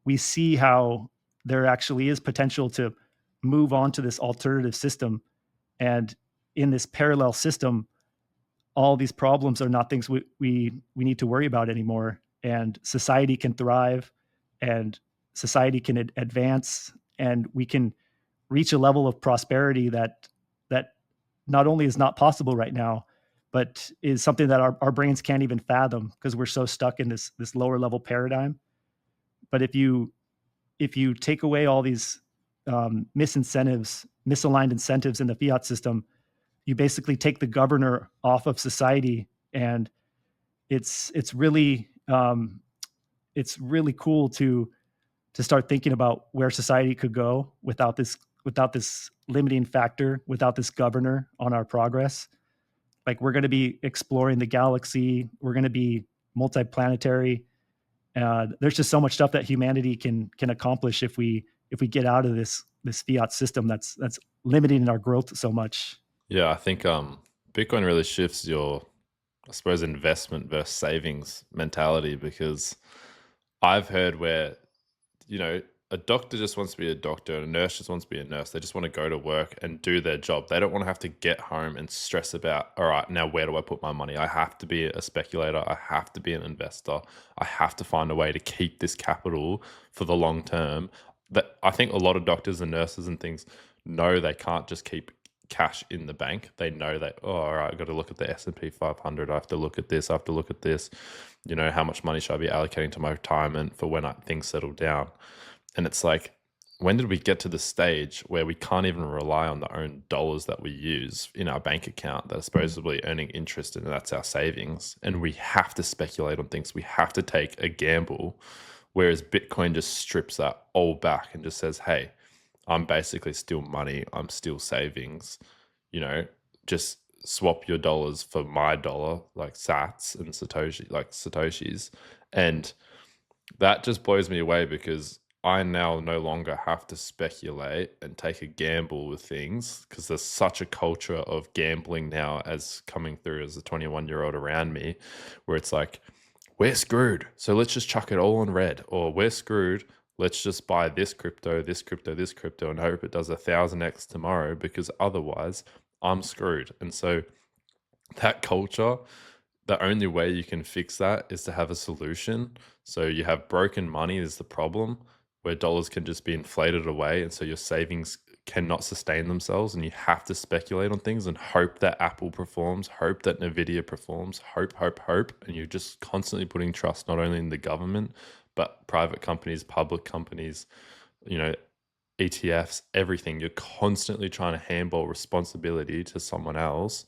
we see how there actually is potential to move on to this alternative system. And in this parallel system, all these problems are not things we need to worry about anymore. And society can thrive, and society can advance, and we can reach a level of prosperity that not only is not possible right now, but is something that our brains can't even fathom because we're so stuck in this lower level paradigm. But if you take away all these misaligned incentives in the fiat system, you basically take the governor off of society, and it's really cool to start thinking about where society could go without this limiting factor, without this governor on our progress. Like, we're going to be exploring the galaxy, we're going to be multiplanetary. There's just so much stuff that humanity can accomplish if we get out of this fiat system that's limiting our growth so much. Yeah, I think Bitcoin really shifts your, I suppose, investment versus savings mentality, because I've heard where, you know, a doctor just wants to be a doctor, and a nurse just wants to be a nurse. They just want to go to work and do their job. They don't want to have to get home and stress about, all right, now where do I put my money? I have to be a speculator. I have to be an investor. I have to find a way to keep this capital for the long term. That I think a lot of doctors and nurses and things know they can't just keep cash in the bank. They know that, oh, all right, I've got to look at the S&P 500. I have to look at this. I have to look at this. You know, how much money should I be allocating to my retirement for when things settle down? And it's like, when did we get to the stage where we can't even rely on the own dollars that we use in our bank account that are supposedly earning interest, and that's our savings? And we have to speculate on things. We have to take a gamble. Whereas Bitcoin just strips that all back and just says, hey, I'm basically still money. I'm still savings. You know, just swap your dollars for my dollar, like sats and satoshis. And that just blows me away, because I now no longer have to speculate and take a gamble with things, because there's such a culture of gambling now as coming through as a 21-year-old around me, where it's like, we're screwed, so let's just chuck it all on red, or we're screwed, let's just buy this crypto, this crypto, this crypto, and hope it does 1,000x tomorrow, because otherwise I'm screwed. And so that culture, the only way you can fix that is to have a solution. So you have broken money is the problem, where dollars can just be inflated away, and so your savings cannot sustain themselves, and you have to speculate on things and hope that Apple performs, hope that Nvidia performs, hope, and you're just constantly putting trust not only in the government, but private companies, public companies, you know, ETFs, everything. You're constantly trying to handball responsibility to someone else.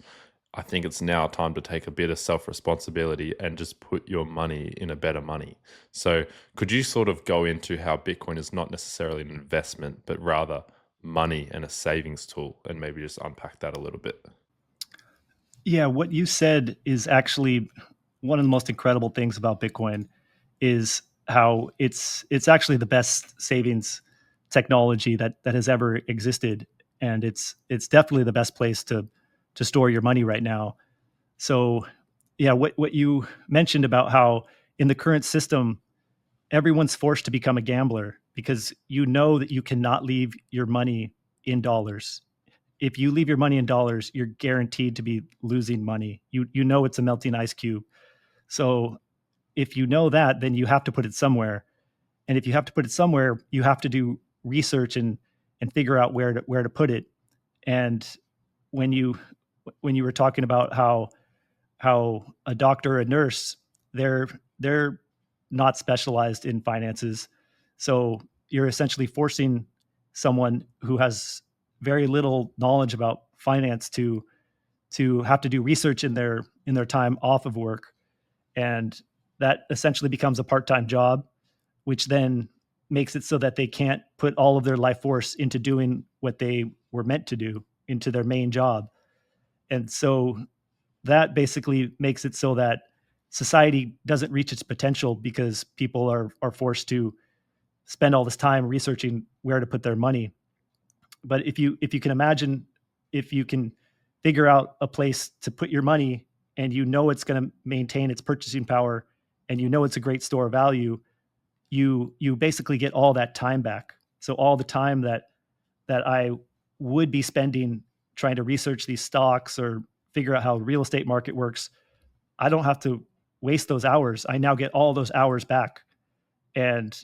I think it's now time to take a bit of self-responsibility and just put your money in a better money. So could you sort of go into how Bitcoin is not necessarily an investment, but rather money and a savings tool, and maybe just unpack that a little bit? Yeah, what you said is actually one of the most incredible things about Bitcoin, is how it's actually the best savings technology that has ever existed, and it's definitely the best place to store your money right now. So, yeah, what you mentioned about how in the current system everyone's forced to become a gambler, because you know that you cannot leave your money in dollars. If you leave your money in dollars, you're guaranteed to be losing money. You know it's a melting ice cube. So if you know that, then you have to put it somewhere. And if you have to put it somewhere, you have to do research and figure out where to put it. And when you were talking about how a doctor, a nurse, they're not specialized in finances, so you're essentially forcing someone who has very little knowledge about finance to have to do research in their time off of work, and that essentially becomes a part-time job, which then makes it so that they can't put all of their life force into doing what they were meant to do, into their main job. And so that basically makes it so that society doesn't reach its potential, because people are forced to spend all this time researching where to put their money. But if you can imagine, if you can figure out a place to put your money, and you know it's going to maintain its purchasing power, and you know it's a great store of value, you basically get all that time back. So all the time that I would be spending trying to research these stocks or figure out how the real estate market works, I don't have to waste those hours. I now get all those hours back. And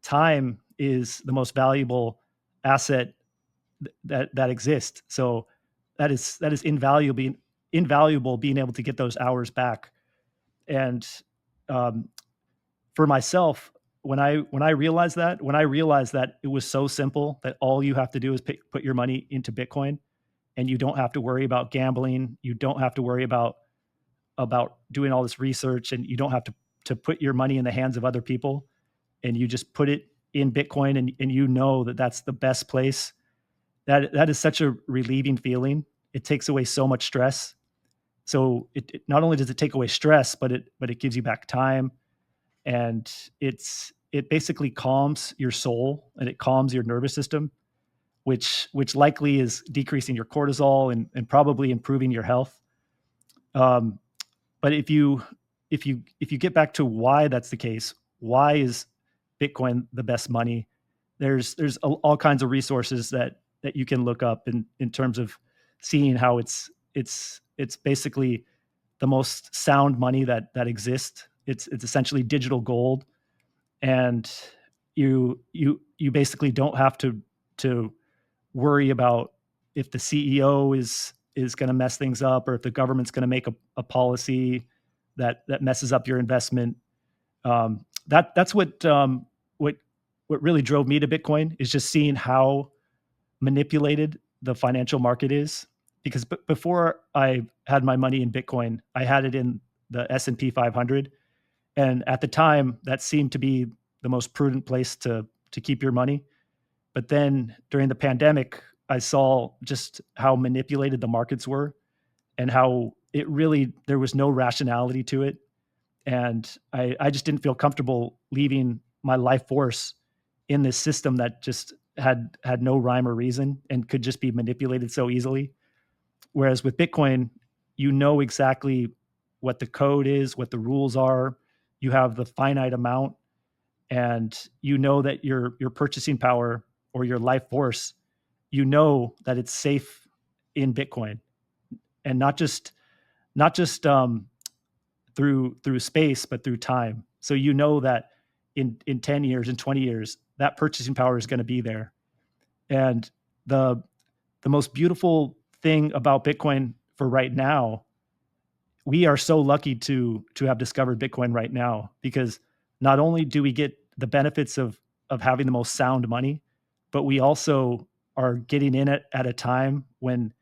time is the most valuable asset that exists. So that is invaluable being able to get those hours back. And um, for myself, when I realized that it was so simple that all you have to do is put your money into Bitcoin, and you don't have to worry about gambling, you don't have to worry about doing all this research, and you don't have to put your money in the hands of other people, and you just put it in Bitcoin, and you know that that's the best place. That is such a relieving feeling. It takes away so much stress. So it not only does it take away stress, but it gives you back time, and it basically calms your soul and it calms your nervous system, which likely is decreasing your cortisol and probably improving your health. Um, but if you get back to why that's the case, why is Bitcoin the best money? There's all kinds of resources that you can look up in terms of seeing how it's basically the most sound money that exists. It's essentially digital gold, and you basically don't have to worry about if the CEO is going to mess things up, or if the government's going to make a policy that messes up your investment. That's what really drove me to Bitcoin, is just seeing how manipulated the financial market is. Because before I had my money in Bitcoin, I had it in the S&P 500, and at the time that seemed to be the most prudent place to keep your money. But then during the pandemic, I saw just how manipulated the markets were, and how there was no rationality to it. And I just didn't feel comfortable leaving my life force in this system that just had no rhyme or reason and could just be manipulated so easily. Whereas with Bitcoin, you know exactly what the code is, what the rules are. You have the finite amount, and you know that your purchasing power or your life force, you know that it's safe in Bitcoin, and not just through space, but through time. So you know that in 10 years, in 20 years, that purchasing power is going to be there. And the the most beautiful thing about Bitcoin for right now, we are so lucky to have discovered Bitcoin right now, because not only do we get the benefits of having the most sound money, but we also are getting in it at a time when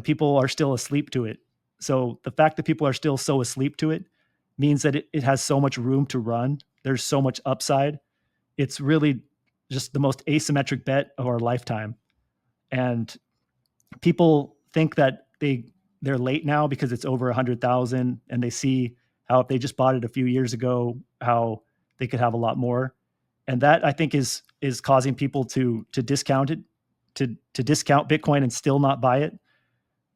people are still asleep to it. So the fact that people are still so asleep to it means that it has so much room to run. There's so much upside. It's really just the most asymmetric bet of our lifetime. And people think that they're late now because it's over 100,000, and they see how if they just bought it a few years ago, how they could have a lot more. And that, I think, is causing people to discount it, to discount Bitcoin and still not buy it.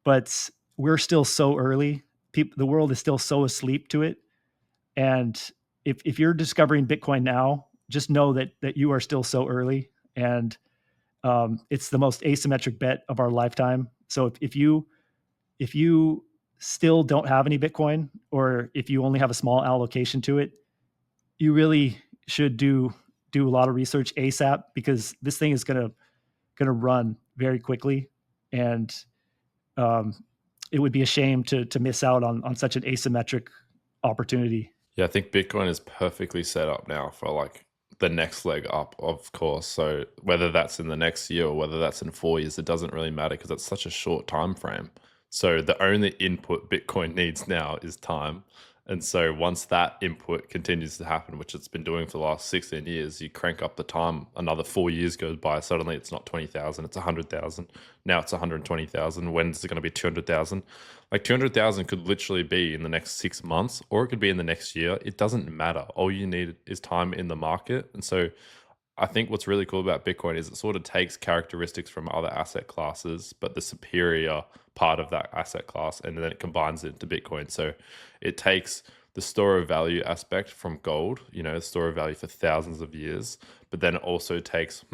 But we're still so early. The world is still so asleep to it. And if you're discovering Bitcoin now, just know that you are still so early, and it's the most asymmetric bet of our lifetime. So if you still don't have any Bitcoin, or if you only have a small allocation to it, you really should do a lot of research ASAP, because this thing is gonna run very quickly, and um, it would be a shame to miss out on such an asymmetric opportunity. Yeah, I think Bitcoin is perfectly set up now for like the next leg up, of course. So whether that's in the next year or whether that's in 4 years, it doesn't really matter because it's such a short time frame. So the only input Bitcoin needs now is time. And so once that input continues to happen, which it's been doing for the last 16 years, you crank up the time, another 4 years goes by, suddenly it's not 20,000, it's 100,000. Now it's 120,000. When's it going to be 200,000? Like 200,000 could literally be in the next 6 months, or it could be in the next year. It doesn't matter. All you need is time in the market. And so I think what's really cool about Bitcoin is it sort of takes characteristics from other asset classes, but the superior part of that asset class, and then it combines it into Bitcoin. So it takes the store of value aspect from gold, store of value for thousands of years, but then it also takes,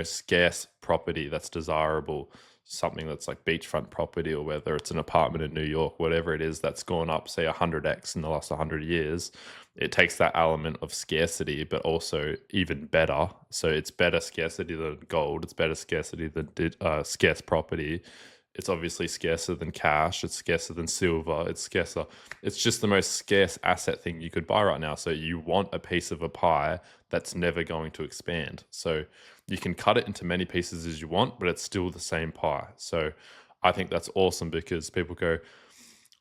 scarce property that's desirable, something that's like beachfront property, or whether it's an apartment in New York, whatever it is that's gone up, say 100x in the last 100 years. It takes that element of scarcity, but also even better. So it's better scarcity than gold. It's better scarcity than scarce property. It's obviously scarcer than cash. It's scarcer than silver. It's scarcer. It's just the most scarce asset thing you could buy right now. So you want a piece of a pie that's never going to expand. So you can cut it into many pieces as you want, but it's still the same pie. So I think that's awesome, because people go,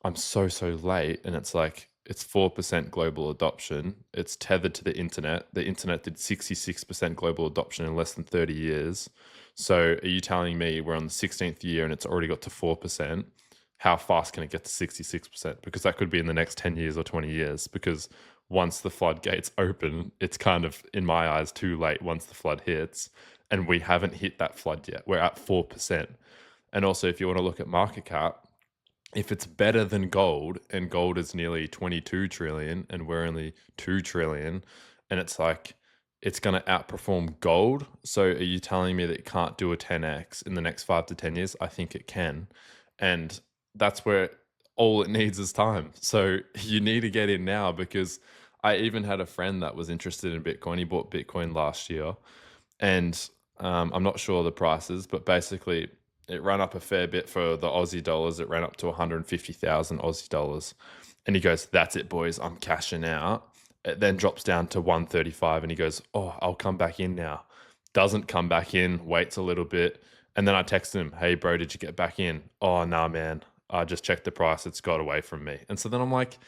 I'm so late. And it's like, it's 4% global adoption. It's tethered to the internet. The internet did 66% global adoption in less than 30 years. So are you telling me we're on the 16th year and it's already got to 4%? How fast can it get to 66%? Because that could be in the next 10 years or 20 years, because once the floodgates open, it's kind of, in my eyes, too late once the flood hits. And we haven't hit that flood yet. We're at 4%. And also, if you want to look at market cap, if it's better than gold, and gold is nearly 22 trillion and we're only 2 trillion, and it's like, it's going to outperform gold. So are you telling me that it can't do a 10x in the next 5 to 10 years? I think it can. And that's where all it needs is time. So you need to get in now, because I even had a friend that was interested in Bitcoin. He bought Bitcoin last year, and I'm not sure the prices, but basically it ran up a fair bit for the Aussie dollars. It ran up to 150,000 Aussie dollars. And he goes, that's it, boys, I'm cashing out. It then drops down to 135, and he goes, oh, I'll come back in now. Doesn't come back in, waits a little bit. And then I text him, hey, bro, did you get back in? Oh, nah, man. I just checked the price. It's got away from me. And so then I'm like,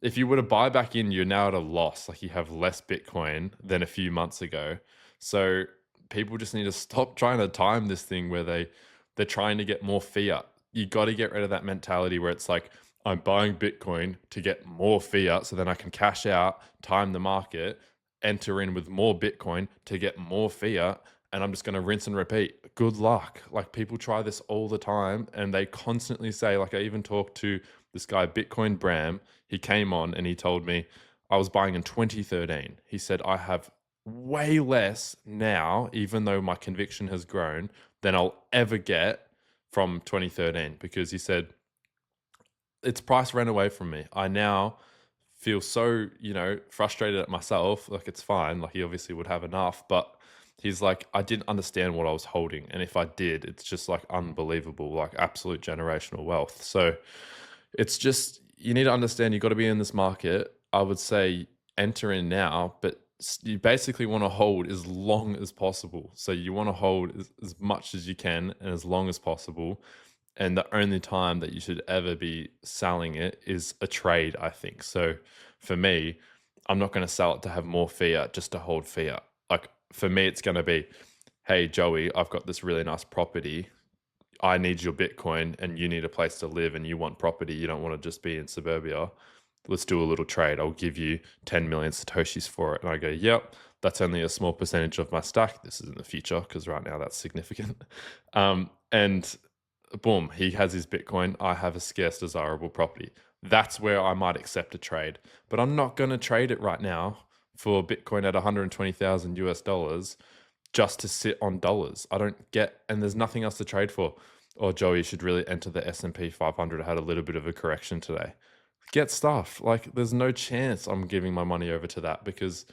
if you were to buy back in, you're now at a loss. Like, you have less Bitcoin than a few months ago. So people just need to stop trying to time this thing where they're trying to get more fiat. You got to get rid of that mentality where it's like, I'm buying Bitcoin to get more fiat so then I can cash out, time the market, enter in with more Bitcoin to get more fiat, and I'm just going to rinse and repeat. Good luck. Like, people try this all the time, and they constantly say, like, I even talked to this guy, Bitcoin Bram. He came on and he told me, I was buying in 2013. He said, I have way less now, even though my conviction has grown, than I'll ever get from 2013, because he said, its price ran away from me. I now feel so, frustrated at myself. Like, it's fine. Like, he obviously would have enough, but he's like, I didn't understand what I was holding. And if I did, it's just like unbelievable, like absolute generational wealth. So it's just, you need to understand, you got to be in this market. I would say enter in now, but you basically want to hold as long as possible. So you want to hold as much as you can and as long as possible. And the only time that you should ever be selling it is a trade, I think. So for me, I'm not going to sell it to have more fiat just to hold fiat. Like, for me, it's going to be, hey, Joey, I've got this really nice property. I need your Bitcoin and you need a place to live and you want property. You don't want to just be in suburbia. Let's do a little trade. I'll give you 10 million Satoshis for it. And I go, yep, that's only a small percentage of my stack. This is in the future, because right now that's significant. And boom, he has his Bitcoin. I have a scarce, desirable property. That's where I might accept a trade. But I'm not going to trade it right now for Bitcoin at 120,000 US dollars just to sit on dollars. I don't get, and there's nothing else to trade for. Or, Joey, you should really enter the S&P 500. Had a little bit of a correction today. Get stuff. Like, there's no chance I'm giving my money over to that, because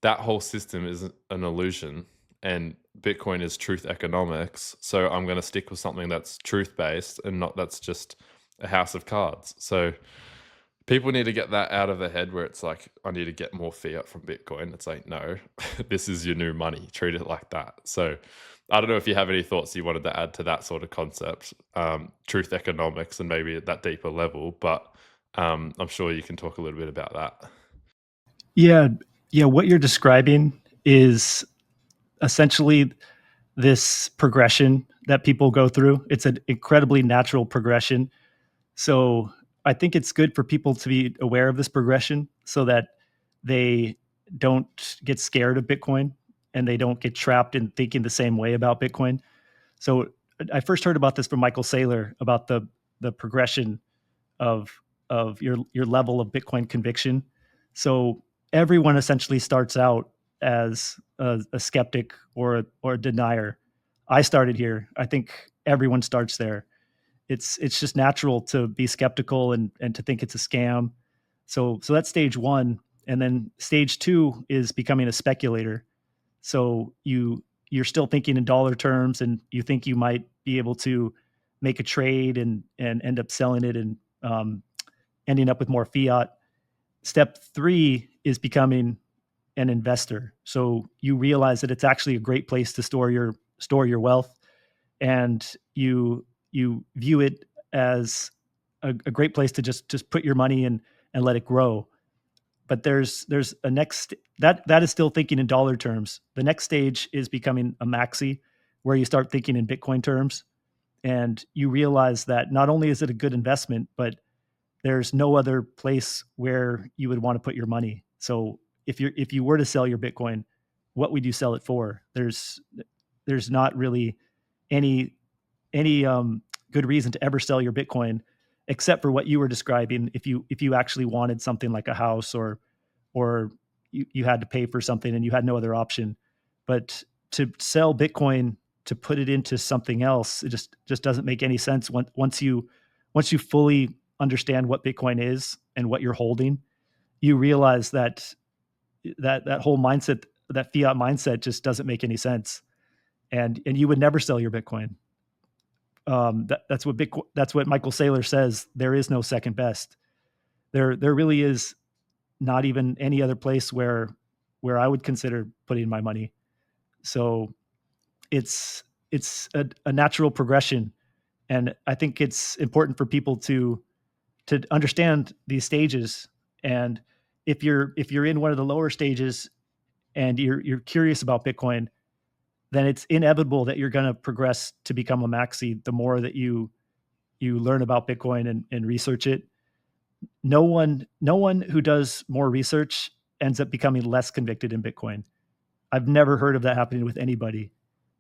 that whole system is an illusion, and Bitcoin is truth economics. So I'm going to stick with something that's truth based and not that's just a house of cards. So people need to get that out of their head, where it's like, I need to get more fiat from Bitcoin. It's like, no, this is your new money. Treat it like that. So I don't know if you have any thoughts you wanted to add to that sort of concept, truth economics, and maybe at that deeper level, but I'm sure you can talk a little bit about that. Yeah. Yeah. What you're describing is essentially this progression that people go through. It's an incredibly natural progression. So I think it's good for people to be aware of this progression so that they don't get scared of Bitcoin and they don't get trapped in thinking the same way about Bitcoin. So I first heard about this from Michael Saylor about the progression of of your level of Bitcoin conviction. So everyone essentially starts out as a skeptic or a denier. I started here. I think everyone starts there. It's just natural to be skeptical and to think it's a scam. So that's stage one, and then stage two is becoming a speculator. So you're still thinking in dollar terms, and you think you might be able to make a trade and end up selling it and ending up with more fiat. Step three is becoming an investor. So you realize that it's actually a great place to store your wealth, and you view it as a great place to just put your money in and let it grow. But there's a next that is still thinking in dollar terms. The next stage is becoming a maxi, where you start thinking in Bitcoin terms, and you realize that not only is it a good investment, but there's no other place where you would want to put your money. So if you were to sell your Bitcoin, what would you sell it for? There's not really any any good reason to ever sell your Bitcoin, except for what you were describing. If you actually wanted something like a house, or you had to pay for something and you had no other option. But to sell Bitcoin to put it into something else, it just doesn't make any sense. Once you fully understand what Bitcoin is and what you're holding, you realize that that whole mindset, that fiat mindset, just doesn't make any sense. And you would never sell your Bitcoin. That's what Michael Saylor says. There is no second best. There really is not even any other place where I would consider putting my money. So it's a natural progression, and I think it's important for people to understand these stages. And if you're in one of the lower stages and you're curious about Bitcoin, then it's inevitable that you're going to progress to become a maxi the more that you learn about Bitcoin and research it. No one who does more research ends up becoming less convicted in Bitcoin. I've never heard of that happening with anybody.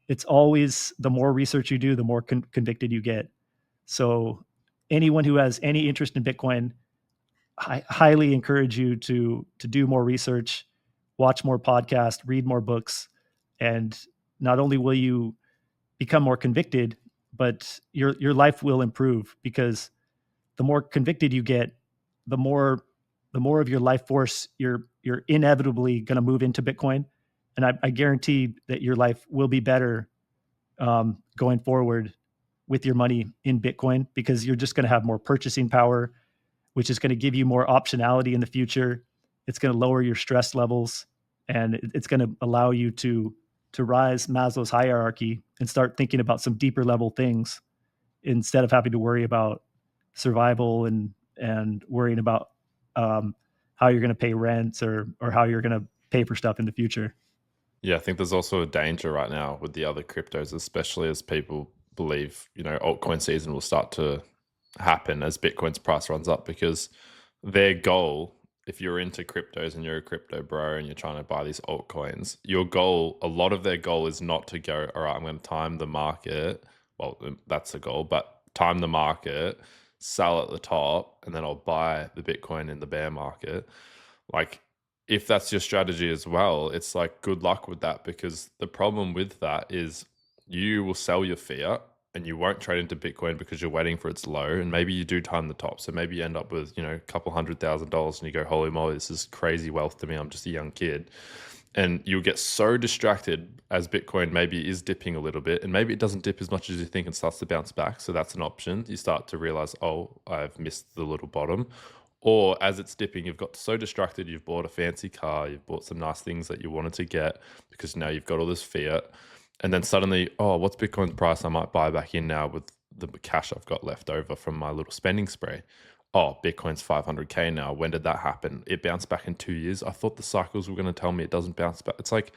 It's always the more research you do, the more convicted you get. So anyone who has any interest in Bitcoin, I highly encourage you to do more research, watch more podcasts, read more books, and not only will you become more convicted, but your life will improve, because the more convicted you get, the more of your life force you're inevitably going to move into Bitcoin, and I guarantee that your life will be better going forward with your money in Bitcoin, because you're just going to have more purchasing power, which is going to give you more optionality in the future. It's going to lower your stress levels, and it's going to allow you to rise Maslow's hierarchy and start thinking about some deeper level things, instead of having to worry about survival and worrying about how you're going to pay rent, or how you're going to pay for stuff in the future. Yeah, I think there's also a danger right now with the other cryptos, especially as people believe, altcoin season will start to happen as Bitcoin's price runs up, because their goal, if you're into cryptos and you're a crypto bro and you're trying to buy these altcoins, your goal, a lot of their goal is not to go, all right, I'm going to time the market. Well, that's the goal, but time the market, sell at the top, and then I'll buy the Bitcoin in the bear market. Like, if that's your strategy as well, it's like, good luck with that, because the problem with that is you will sell your fiat and you won't trade into Bitcoin because you're waiting for its low, and maybe you do time the top. So maybe you end up with, a couple $100,000 and you go, holy moly, this is crazy wealth to me. I'm just a young kid. And you'll get so distracted as Bitcoin maybe is dipping a little bit, and maybe it doesn't dip as much as you think and starts to bounce back. So that's an option. You start to realize, oh, I've missed the little bottom. Or as it's dipping, you've got so distracted, you've bought a fancy car, you've bought some nice things that you wanted to get because now you've got all this fiat. And then suddenly, oh, what's Bitcoin's price? I might buy back in now with the cash I've got left over from my little spending spree. Oh, Bitcoin's 500K now. When did that happen? It bounced back in 2 years. I thought the cycles were going to tell me it doesn't bounce back. It's like,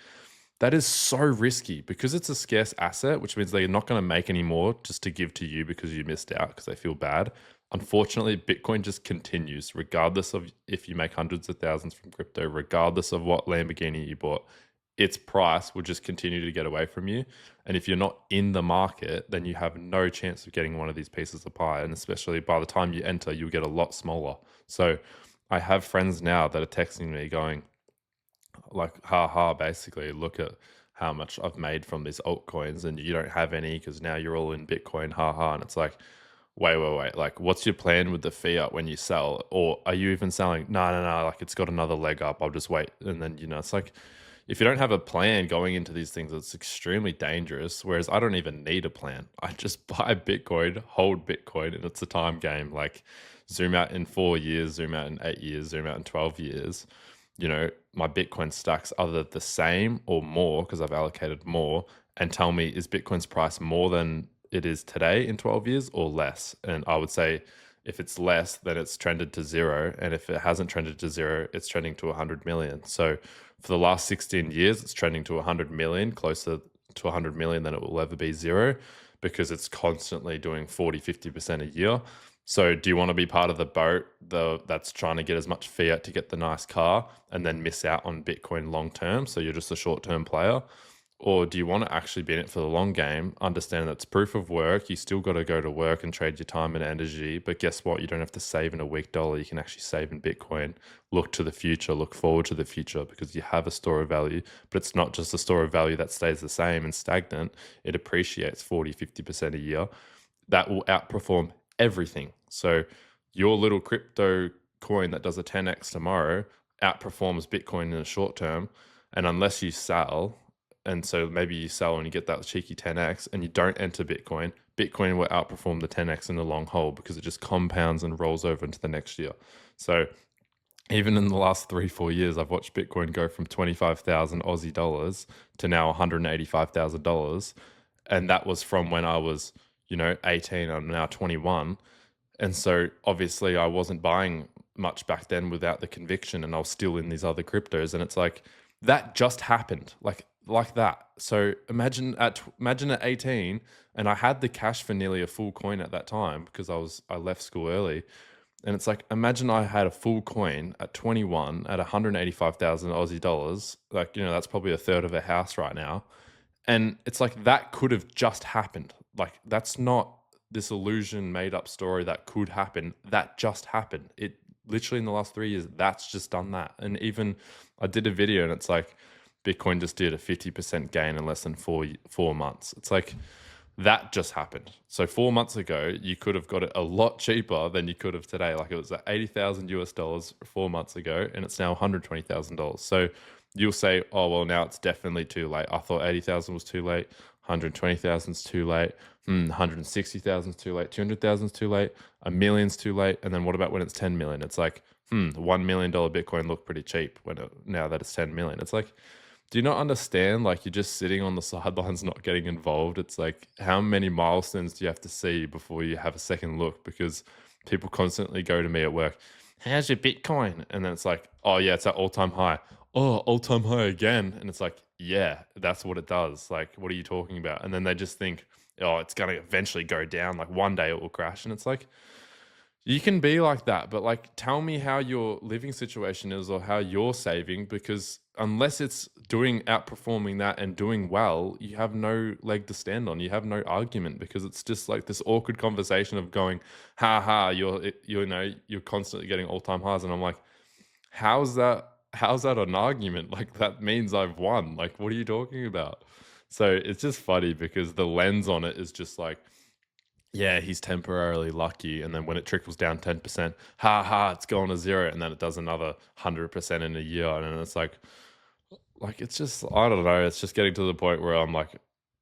that is so risky, because it's a scarce asset, which means they're not going to make any more just to give to you because you missed out, because they feel bad. Unfortunately, Bitcoin just continues, regardless of if you make hundreds of thousands from crypto, regardless of what Lamborghini you bought. its price will just continue to get away from you. And if you're not in the market, then you have no chance of getting one of these pieces of pie. And especially by the time you enter, you'll get a lot smaller. So I have friends now that are texting me going, like, ha ha, basically, look at how much I've made from these altcoins and you don't have any because now you're all in Bitcoin, ha ha. And it's like, wait. Like, what's your plan with the fiat when you sell? Or are you even selling? No. Like, it's got another leg up. I'll just wait. And then, it's like, if you don't have a plan going into these things, it's extremely dangerous. Whereas I don't even need a plan. I just buy Bitcoin, hold Bitcoin, and it's a time game. Like, zoom out in 4 years, zoom out in 8 years, zoom out in 12 years. My Bitcoin stacks either the same or more because I've allocated more, and tell me, is Bitcoin's price more than it is today in 12 years or less? And I would say if it's less, then it's trended to zero. And if it hasn't trended to zero, it's trending to 100 million. So for the last 16 years, it's trending to 100 million, closer to 100 million than it will ever be zero, because it's constantly doing 40, 50% a year. So do you want to be part of the boat that's trying to get as much fiat to get the nice car and then miss out on Bitcoin long term? So you're just a short term player. Or do you want to actually be in it for the long game, understand that it's proof of work, you still got to go to work and trade your time and energy, but guess what? You don't have to save in a weak dollar. You can actually save in Bitcoin, look to the future, look forward to the future, because you have a store of value. But it's not just a store of value that stays the same and stagnant. It appreciates 40, 50% a year. That will outperform everything. So your little crypto coin that does a 10x tomorrow outperforms Bitcoin in the short term. And unless you sell, and so maybe you sell and you get that cheeky 10x and you don't enter Bitcoin, Bitcoin will outperform the 10x in the long haul because it just compounds and rolls over into the next year. So even in the last 3-4 years, I've watched Bitcoin go from 25,000 Aussie dollars to now $185,000. And that was from when I was, 18, I'm now 21. And so obviously I wasn't buying much back then without the conviction, and I was still in these other cryptos. And it's like, that just happened like that. So imagine at 18, and I had the cash for nearly a full coin at that time because I left school early. And it's like, imagine I had a full coin at 21 at 185,000 Aussie dollars. Like, that's probably a third of a house right now. And it's like, that could have just happened. Like, that's not this illusion made up story that could happen. That just happened. It literally in the last 3 years, that's just done that. And even I did a video and it's like, Bitcoin just did a 50% gain in less than 4 months. It's like, that just happened. So 4 months ago, you could have got it a lot cheaper than you could have today. Like, it was at 80,000 US dollars 4 months ago, and it's now $120,000. So you'll say, oh, well, now it's definitely too late. I thought 80,000 was too late. 120,000 is too late. 160,000 is too late. 200,000 is too late. $1 million's too late. And then what about when it's 10 million? It's like, $1 million Bitcoin looked pretty cheap now that it's 10 million. It's like, do you not understand? Like, you're just sitting on the sidelines, not getting involved. It's like, how many milestones do you have to see before you have a second look? Because people constantly go to me at work, how's your Bitcoin? And then it's like, oh yeah, it's at all-time high. Oh, all-time high again. And it's like, yeah, that's what it does. Like, what are you talking about? And then they just think, oh, it's going to eventually go down. Like, one day it will crash. And it's like, you can be like that, but like, tell me how your living situation is or how you're saving, because unless it's outperforming that and doing well, you have no leg to stand on. You have no argument, because it's just like this awkward conversation of going, ha ha, you're constantly getting all-time highs. And I'm like, how's that an argument? Like, that means I've won. Like, what are you talking about? So it's just funny because the lens on it is just like, yeah, he's temporarily lucky. And then when it trickles down 10%, it's going to zero. And then it does another 100% in a year. And it's like, it's just, I don't know. It's just getting to the point where I'm like,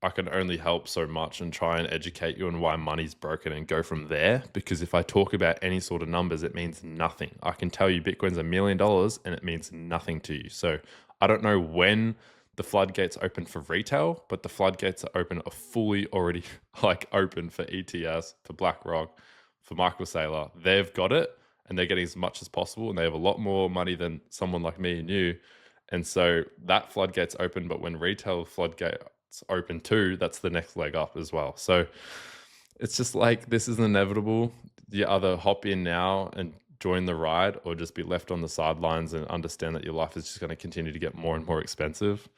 I can only help so much and try and educate you on why money's broken and go from there. Because if I talk about any sort of numbers, it means nothing. I can tell you Bitcoin's $1 million and it means nothing to you. So I don't know when the floodgates open for retail, but the floodgates are fully already open for ETS, for BlackRock, for Michael Saylor. They've got it and they're getting as much as possible, and they have a lot more money than someone like me and you. And so that floodgate's open, but when retail floodgates open too, that's the next leg up as well. So it's just like, this is inevitable. You either hop in now and join the ride or just be left on the sidelines and understand that your life is just going to continue to get more and more expensive.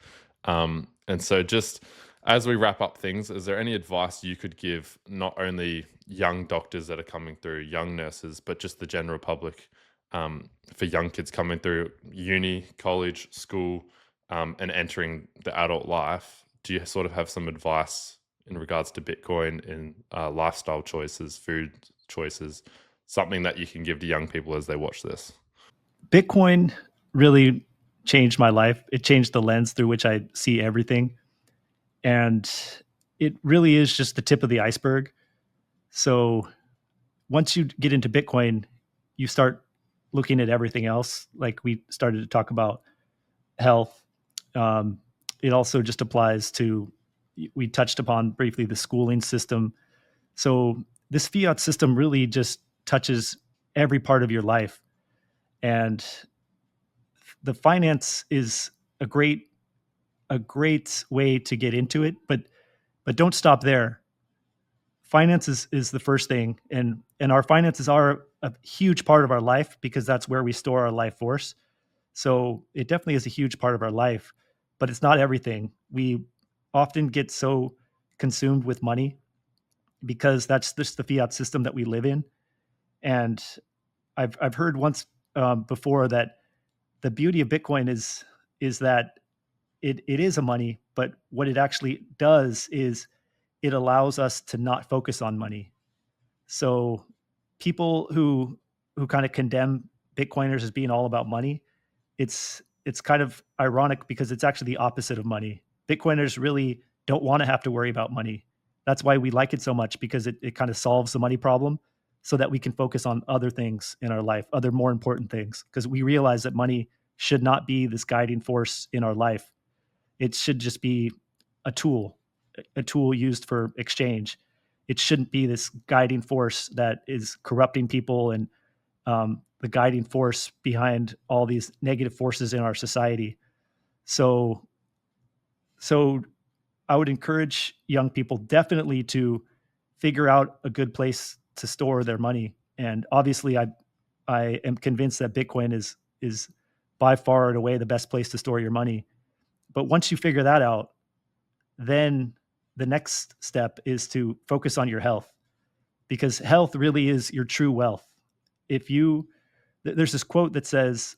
And so just as we wrap up things, is there any advice you could give not only young doctors that are coming through, young nurses, but just the general public, for young kids coming through uni, college, school, and entering the adult life? Do you sort of have some advice in regards to Bitcoin and lifestyle choices, food choices, something that you can give to young people as they watch this? Bitcoin really changed my life. It changed the lens through which I see everything. And it really is just the tip of the iceberg. So once you get into Bitcoin, you start looking at everything else. Like we started to talk about health. Um, it also just applies to, we touched upon briefly the schooling system. So this fiat system really just touches every part of your life. And the finance is a great way to get into it, but don't stop there. Finance is the first thing, and our finances are a huge part of our life because that's where we store our life force. So it definitely is a huge part of our life, but it's not everything. We often get so consumed with money because that's just the fiat system that we live in. And I've heard once before that the beauty of Bitcoin is that it is a money, but what it actually does is it allows us to not focus on money. So people who kind of condemn Bitcoiners as being all about money, it's kind of ironic because it's actually the opposite of money. Bitcoiners really don't want to have to worry about money. That's why we like it so much, because it kind of solves the money problem so that we can focus on other things in our life, other more important things, because we realize that money should not be this guiding force in our life. It should just be a tool used for exchange. It shouldn't be this guiding force that is corrupting people and the guiding force behind all these negative forces in our society. So, so I would encourage young people definitely to figure out a good place to store their money. And obviously, I am convinced that Bitcoin is by far and away the best place to store your money. But once you figure that out, then the next step is to focus on your health, because health really is your true wealth. If you, there's this quote that says,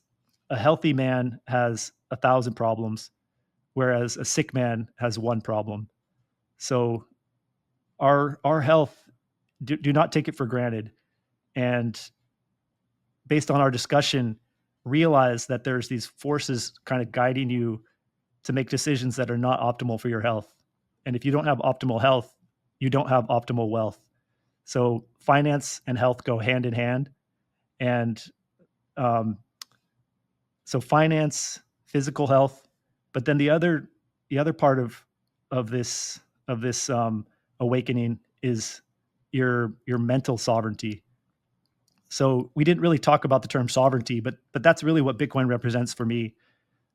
a healthy man has 1,000 problems, whereas a sick man has one problem. So our health, do not take it for granted. And based on our discussion, realize that there's these forces kind of guiding you to make decisions that are not optimal for your health. And if you don't have optimal health, you don't have optimal wealth. So finance and health go hand in hand. And um, so finance, physical health, but then the other part of this awakening is your mental sovereignty. So we didn't really talk about the term sovereignty, but that's really what Bitcoin represents for me.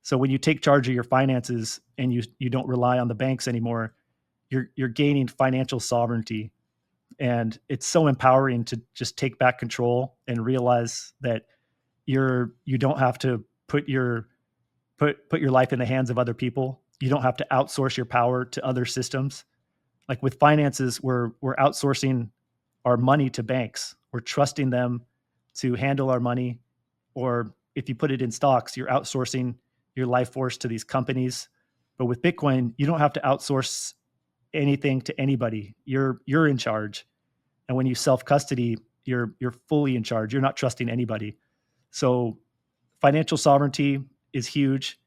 So when you take charge of your finances and you don't rely on the banks anymore, you're gaining financial sovereignty. And it's so empowering to just take back control and realize that you don't have to put your life in the hands of other people. You don't have to outsource your power to other systems. Like with finances, we're outsourcing our money to banks. We're trusting them to handle our money. Or if you put it in stocks, you're outsourcing your life force to these companies. But with Bitcoin, you don't have to outsource anything to anybody. You're in charge. And when you self custody, you're fully in charge. You're not trusting anybody. So financial sovereignty is huge.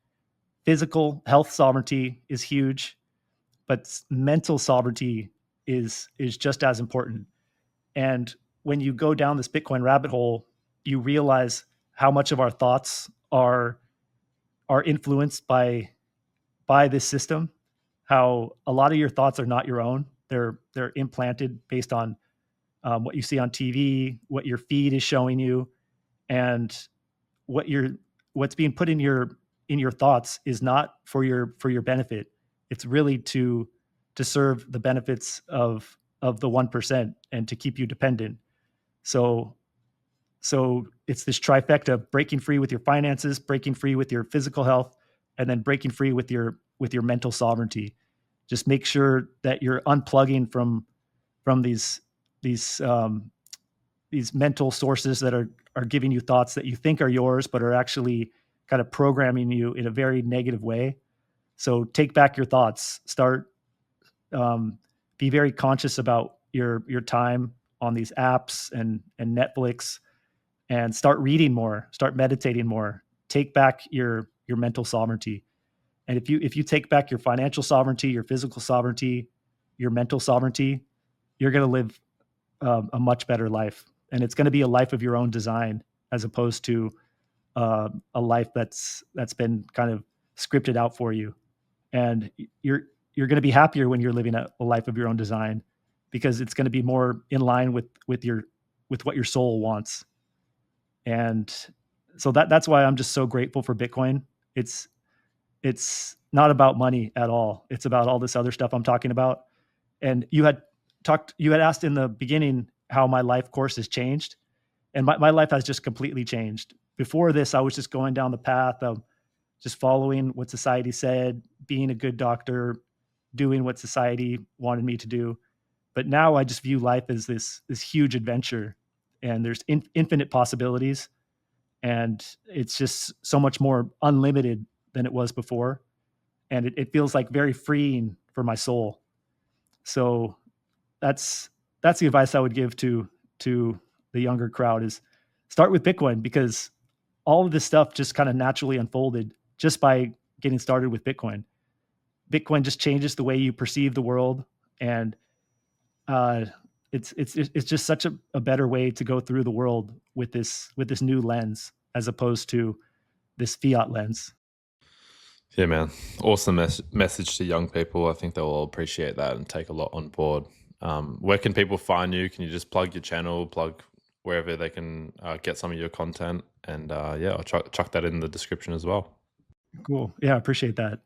Physical health sovereignty is huge, but mental sovereignty is just as important. And when you go down this Bitcoin rabbit hole, you realize how much of our thoughts are influenced by this system. How a lot of your thoughts are not your own. They're implanted based on what you see on TV, what your feed is showing you, and what you're what's being put in your thoughts is not for your benefit. It's really to serve the benefits of the 1% and to keep you dependent. So So it's this trifecta: breaking free with your finances, breaking free with your physical health, and then breaking free with your mental sovereignty. Just make sure that you're unplugging from these mental sources that are giving you thoughts that you think are yours, but are actually kind of programming you in a very negative way. So take back your thoughts. Start be very conscious about your time on these apps and Netflix, and start reading more, start meditating more. Take back your mental sovereignty. And if you take back your financial sovereignty, your physical sovereignty, your mental sovereignty, you're going to live a much better life, and it's going to be a life of your own design, as opposed to a life that's been kind of scripted out for you. And you're going to be happier when you're living a life of your own design, because it's going to be more in line with what your soul wants. And so that's why I'm just so grateful for Bitcoin. It's not about money at all. It's about all this other stuff I'm talking about. And you had asked in the beginning how my life course has changed. And my life has just completely changed. Before this, I was just going down the path of just following what society said, being a good doctor, doing what society wanted me to do. But now I just view life as this huge adventure, and there's infinite possibilities, and it's just so much more unlimited than it was before. And it feels like very freeing for my soul. So that's the advice I would give to the younger crowd: is start with Bitcoin, because all of this stuff just kind of naturally unfolded just by getting started with Bitcoin. Bitcoin just changes the way you perceive the world, and uh, it's just such a better way to go through the world with this new lens, as opposed to this fiat lens. Yeah, man. Awesome message to young people. I think they'll all appreciate that and take a lot on board. Where can people find you? Can you just plug your channel, plug wherever they can get some of your content? And yeah, I'll chuck that in the description as well. Cool. Yeah, I appreciate that.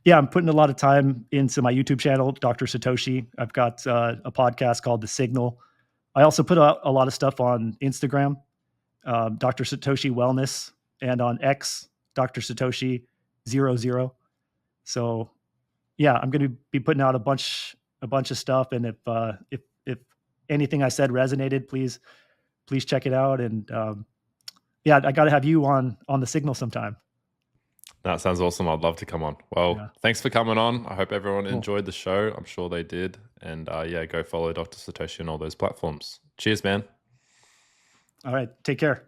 Yeah, I'm putting a lot of time into my YouTube channel, Dr. Satoshi. I've got a podcast called The Signal. I also put out a lot of stuff on Instagram, Dr. Satoshi Wellness, and on X, Dr. Satoshi 00. So yeah, I'm going to be putting out a bunch of stuff. And if anything I said resonated, please check it out. And yeah, I got to have you on The Signal sometime. That sounds awesome. I'd love to come on. Well, Yeah. thanks for coming on. I hope everyone Cool. enjoyed the show. I'm sure they did. And yeah, go follow Dr. Satoshi on all those platforms. Cheers, man. All right. Take care.